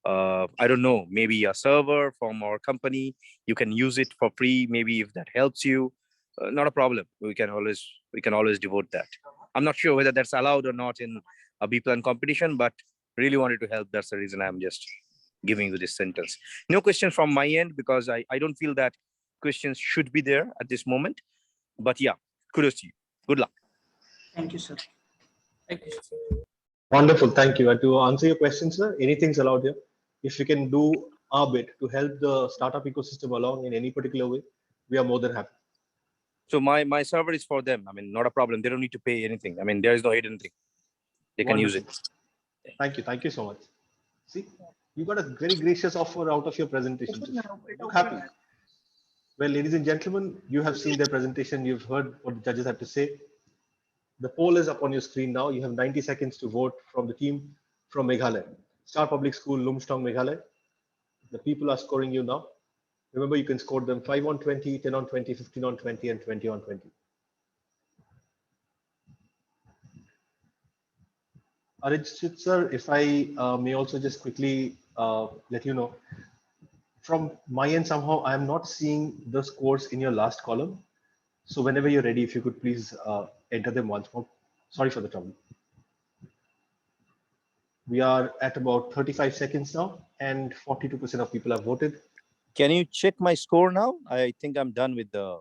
I don't know, maybe a server from our company. You can use it for free. Maybe if that helps you, not a problem. We can always devote that. I'm not sure whether that's allowed or not in a B-plan competition, but really wanted to help. That's the reason I'm just giving you this sentence. No questions from my end, because I don't feel that questions should be there at this moment. But yeah, kudos to you. Good luck.
Thank you, sir.
Thank you.
Wonderful. Thank you. And to answer your question, sir, anything's allowed here. If we can do our bit to help the startup ecosystem along in any particular way, we are more than happy.
So my server is for them. I mean, not a problem. They don't need to pay anything. I mean, there is no hidden thing. They can use it.
Thank you. Thank you so much. See, you got a very gracious offer out of your presentation. Look happy. Well, ladies and gentlemen, you have seen their presentation. You've heard what the judges have to say. The poll is up on your screen now. You have 90 seconds to vote from the team from Meghalaya. Star Public School, Lumsdong, Meghalaya. The people are scoring you now. Remember, you can score them 5 on 20, 10 on 20, 15 on 20, and 20 on 20. Arijit sir, if I may also just quickly let you know, from my end, somehow I am not seeing the scores in your last column. So whenever you're ready, if you could please enter them once more. Sorry for the trouble. We are at about 35 seconds now, and 42% of people have voted.
Can you check my score now? I think I'm done with the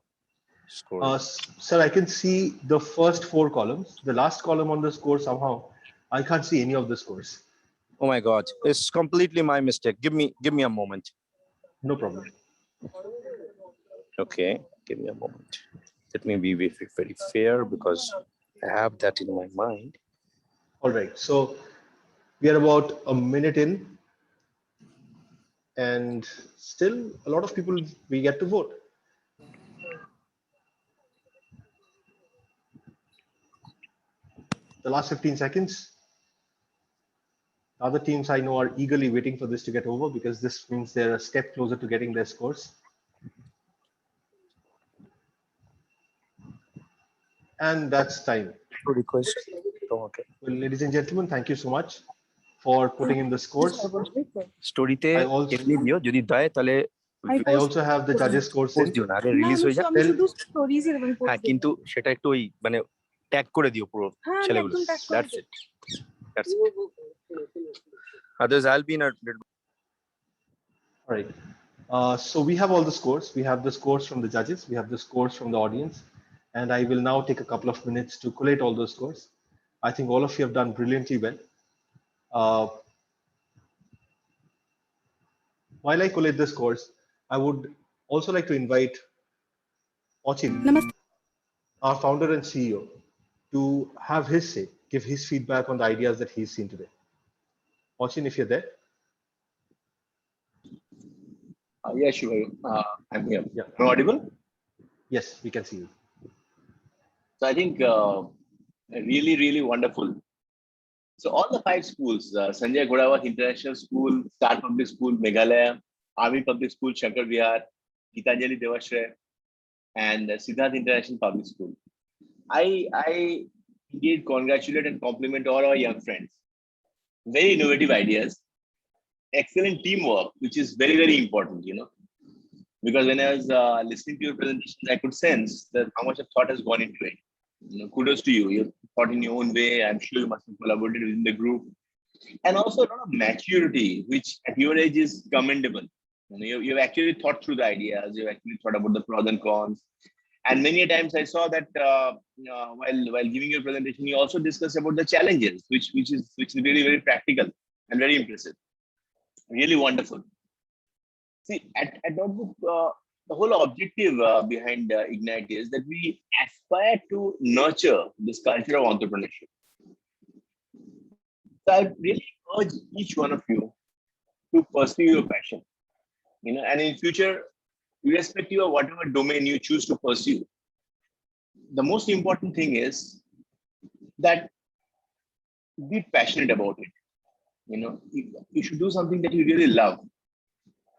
score.
Sir, I can see the first 4 columns. The last column on the score, somehow I can't see any of the scores.
Oh my God, it's completely my mistake. Give me a moment.
No problem.
Okay, give me a moment. Let me be very fair because I have that in my mind.
All right, so we are about a minute in, and still a lot of people we get to vote. The last 15 seconds. Other teams I know are eagerly waiting for this to get over because this means they're a step closer to getting their scores. And that's time.
Request. Okay.
Well, ladies and gentlemen, thank you so much for putting in the scores.
Storyte
I also have the judges scores in.
Release হয়ে যাক হ্যাঁ কিন্তু সেটা একটু ওই মানে tag করে দিও পুরো ছেলেগুলো that's it others I'll be in a
all right. So we have all the scores. We have the scores from the judges. We have the scores from the audience. And I will now take a couple of minutes to collate all those scores. I think all of you have done brilliantly well. While I collate the scores, I would also like to invite Achin, our founder and CEO, to have his say, give his feedback on the ideas that he's seen today. Achin, if you're there.
Yeah, sure. I'm here.
Yeah.
Am I audible?
Yes, we can see you.
So I think really, really wonderful. So all the 5 schools, Sanjay Ghodawat International School, Star Public School, Meghalaya, Army Public School, Shankar Vihar, Gitanjali Devashray, and Siddharth International Public School. I indeed congratulate and compliment all our young friends. Very innovative ideas, excellent teamwork, which is very, very important, you know. Because when I was listening to your presentation, I could sense that how much of thought has gone into it. You know, kudos to you. You thought in your own way. I'm sure you must have collaborated within the group, and also a lot of maturity, which at your age is commendable. You know, you've actually thought through the ideas. You've actually thought about the pros and cons. And many times I saw that while giving your presentation, you also discussed about the challenges, which is really very practical and very impressive. Really wonderful. See, at notebook, the whole objective behind Ignite is that we aspire to nurture this culture of entrepreneurship. So I really urge each one of you to pursue your passion, you know, and in future, irrespective of whatever domain you choose to pursue, the most important thing is that be passionate about it. You know, you should do something that you really love.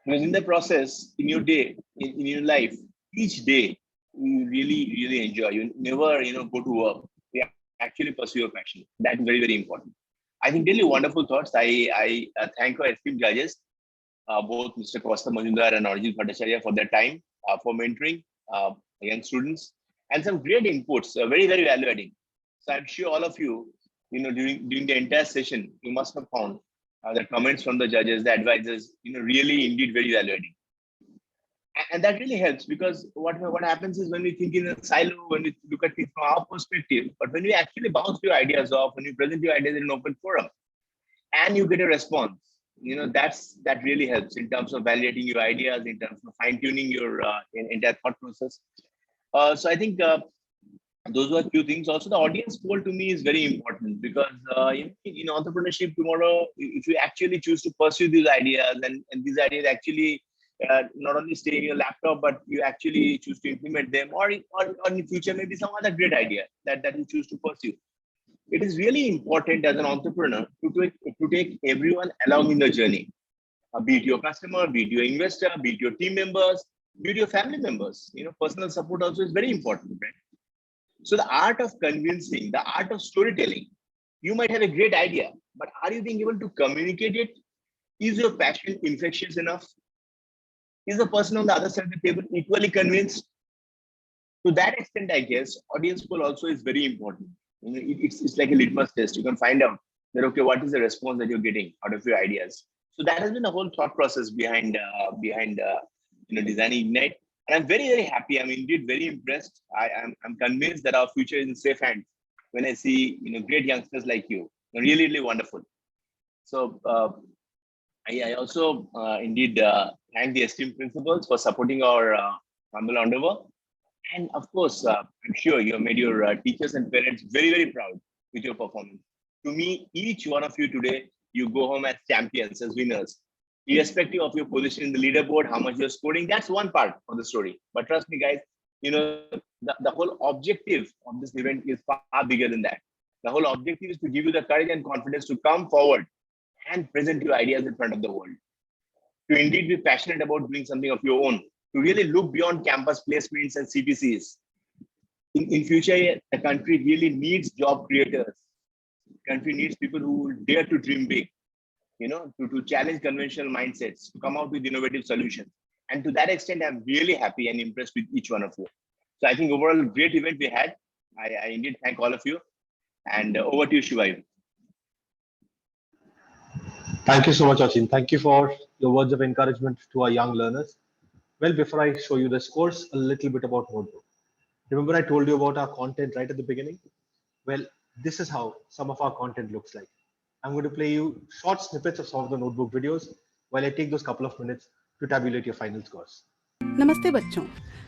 Because in the process, in your day, in your life, each day, you really, really enjoy. You never, you know, go to work. You actually pursue your passion. That is very, very important. I think really wonderful thoughts. I thank our esteemed judges, both Mr. Costa Majumdar and Arjun Bhattacharya for their time, for mentoring young students, and some great inputs, very, very value-adding. So I'm sure all of you, you know, during the entire session, you must have found the comments from the judges, the advisors, you know, really indeed very value-adding. And that really helps, because what happens is when we think in a silo, when we look at things from our perspective, but when we actually bounce your ideas off, when you present your ideas in an open forum, and you get a response, you know, that really helps in terms of validating your ideas, in terms of fine-tuning your entire thought process. So I think those were a few things. Also, the audience poll to me is very important, because in entrepreneurship tomorrow, if you actually choose to pursue these ideas, and these ideas actually not only stay in your laptop, but you actually choose to implement them, or in the future, maybe some other great idea that you choose to pursue. It is really important as an entrepreneur to take everyone along in the journey, be it your customer, be it your investor, be it your team members, be it your family members. You know, personal support also is very important, right? So the art of convincing, the art of storytelling, you might have a great idea, but are you being able to communicate it? Is your passion infectious enough? Is the person on the other side of the table equally convinced? To that extent, I guess, audience poll also is very important. You know, it's like a litmus test. You can find out that, okay, what is the response that you're getting out of your ideas? So that has been the whole thought process behind designing Ignite. And I'm very, very happy. I'm indeed very impressed. I'm convinced that our future is in safe hands when I see great youngsters like you. Really, really wonderful. So I also indeed thank the esteemed principals for supporting our humble endeavor. And of course, I'm sure you have made your teachers and parents very, very proud with your performance. To me, each one of you today, you go home as champions, as winners. Irrespective of your position in the leaderboard, how much you're scoring, that's one part of the story. But trust me, guys, the whole objective of this event is far bigger than that. The whole objective is to give you the courage and confidence to come forward and present your ideas in front of the world. To indeed be passionate about doing something of your own, to really look beyond campus placements and CPCs. In future, the country really needs job creators. The country needs people who dare to dream big, to challenge conventional mindsets, to come out with innovative solutions. And to that extent, I'm really happy and impressed with each one of you. So I think overall, great event we had. I indeed thank all of you. And over to you, Shivayu.
Thank you so much, Achin. Thank you for your words of encouragement to our young learners. Well, before I show you the scores, a little bit about Notebook. Remember I told you about our content right at the beginning? Well, this is how some of our content looks like. I'm going to play you short snippets of some of the Notebook videos while I take those couple of minutes to tabulate your final scores.
नमस्ते बच्चों,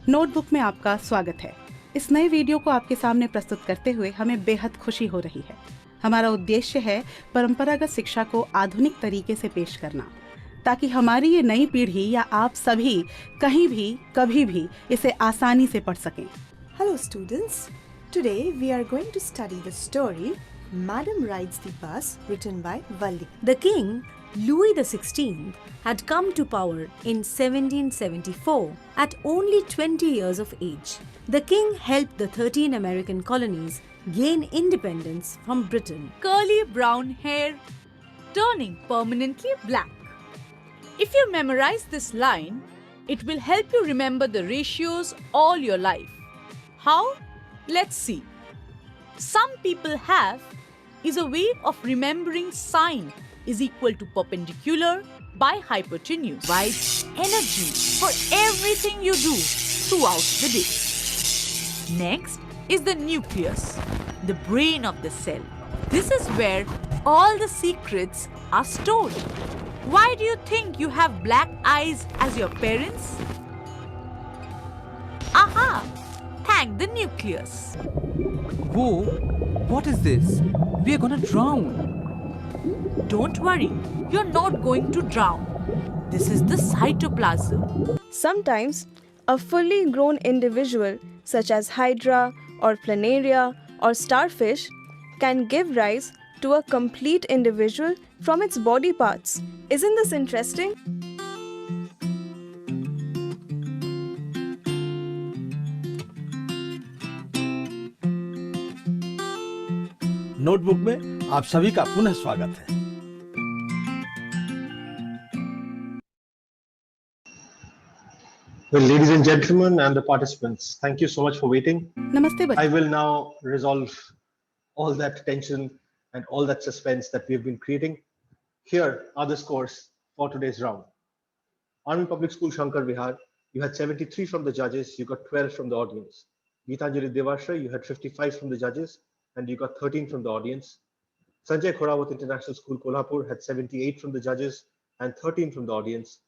notebook में आपका स्वागत है। इस नए video को आपके सामने प्रस्तुत करते हुए हमें बेहद खुशी हो रही है। हमारा उद्देश्य है परंपरागत शिक्षा को आधुनिक तरीके से पेश करना, ताकि हमारी ये नई पीढ़ी या आप सभी कहीं भी कभी भी इसे आसानी से पढ़ सकें।
Hello students, today we are going to study the story Madam Rides the Bus, written by Valli.
The king, Louis XVI, had come to power in 1774 at only 20 years of age. The king helped the 13 American colonies gain independence from Britain.
Curly brown hair turning permanently black. If you memorize this line, it will help you remember the ratios all your life. How? Let's see. Some people have is a way of remembering sine is equal to perpendicular by hypotenuse. Provides energy for everything you do throughout the day. Next is the nucleus, the brain of the cell. This is where all the secrets are stored. Why do you think you have black eyes as your parents? Aha! Thank the nucleus.
Whoa! What is this? We are gonna drown.
Don't worry, you're not going to drown. This is the cytoplasm.
Sometimes, a fully grown individual, such as hydra or planaria or starfish, can give rise to a complete individual from its body parts. Isn't this interesting?
Notebook में आप सभी का पुनः स्वागत है।
Well, ladies and gentlemen and the participants, thank you so much for waiting.
Namaste.
I will now resolve all that tension and all that suspense that we have been creating. Here are the scores for today's round. IIM Public School Shankar Vihar, you had 73 from the judges, you got 12 from the audience. Gitanjali Devashray, you had 55 from the judges, and you got 13 from the audience. Sanjay, Ghodawat International School, Kolhapur, had 78 from the judges and 13 from the audience.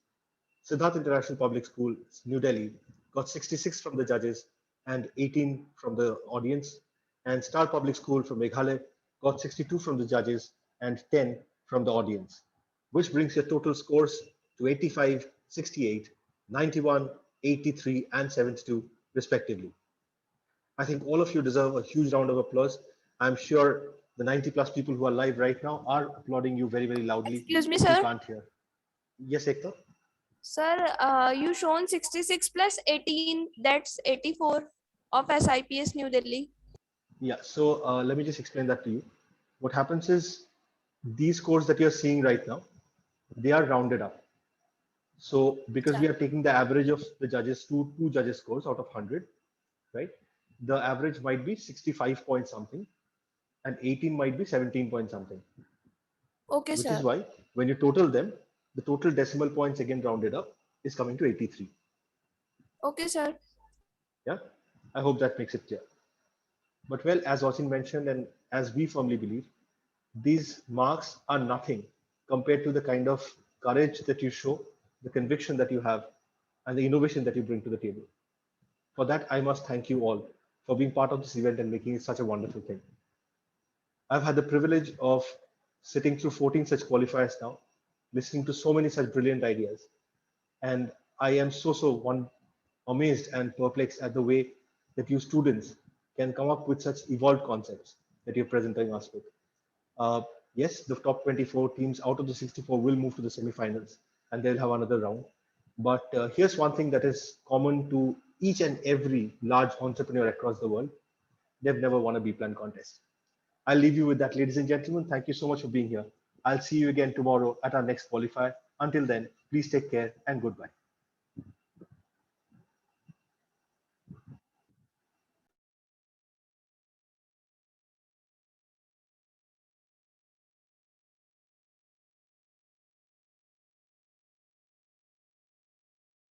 Siddharth International Public School, New Delhi, got 66 from the judges and 18 from the audience. And Star Public School from Meghalaya got 62 from the judges and 10 from the audience, which brings your total scores to 85, 68, 91, 83, and 72, respectively. I think all of you deserve a huge round of applause. I'm sure the 90 plus people who are live right now are applauding you very, very loudly.
Excuse me,
You
sir.
can't hear. Yes, Ekta?
Sir, you shown 66 plus 18, that's 84 of SIPS New Delhi.
Yeah, so let me just explain that to you. What happens is these scores that you're seeing right now, they are rounded up. So because we are taking the average of the judges, two judges scores out of 100, right? The average might be 65 point something and 18 might be 17 point something.
Okay,
Which is why when you total them, the total decimal points again rounded up is coming to 83.
Okay, sir.
Yeah, I hope that makes it clear. But well, as Oshin mentioned, and as we firmly believe, these marks are nothing compared to the kind of courage that you show, the conviction that you have, and the innovation that you bring to the table. For that, I must thank you all for being part of this event and making it such a wonderful thing. I've had the privilege of sitting through 14 such qualifiers now, listening to so many such brilliant ideas. And I am so amazed and perplexed at the way that you students can come up with such evolved concepts that you're presenting us with. Uh, yes, the top 24 teams out of the 64 will move to the semifinals and they'll have another round. But here's one thing that is common to each and every large entrepreneur across the world. They've never won a B-plan contest. I'll leave you with that, ladies and gentlemen. Thank you so much for being here. I'll see you again tomorrow at our next qualifier. Until then, please take care and goodbye.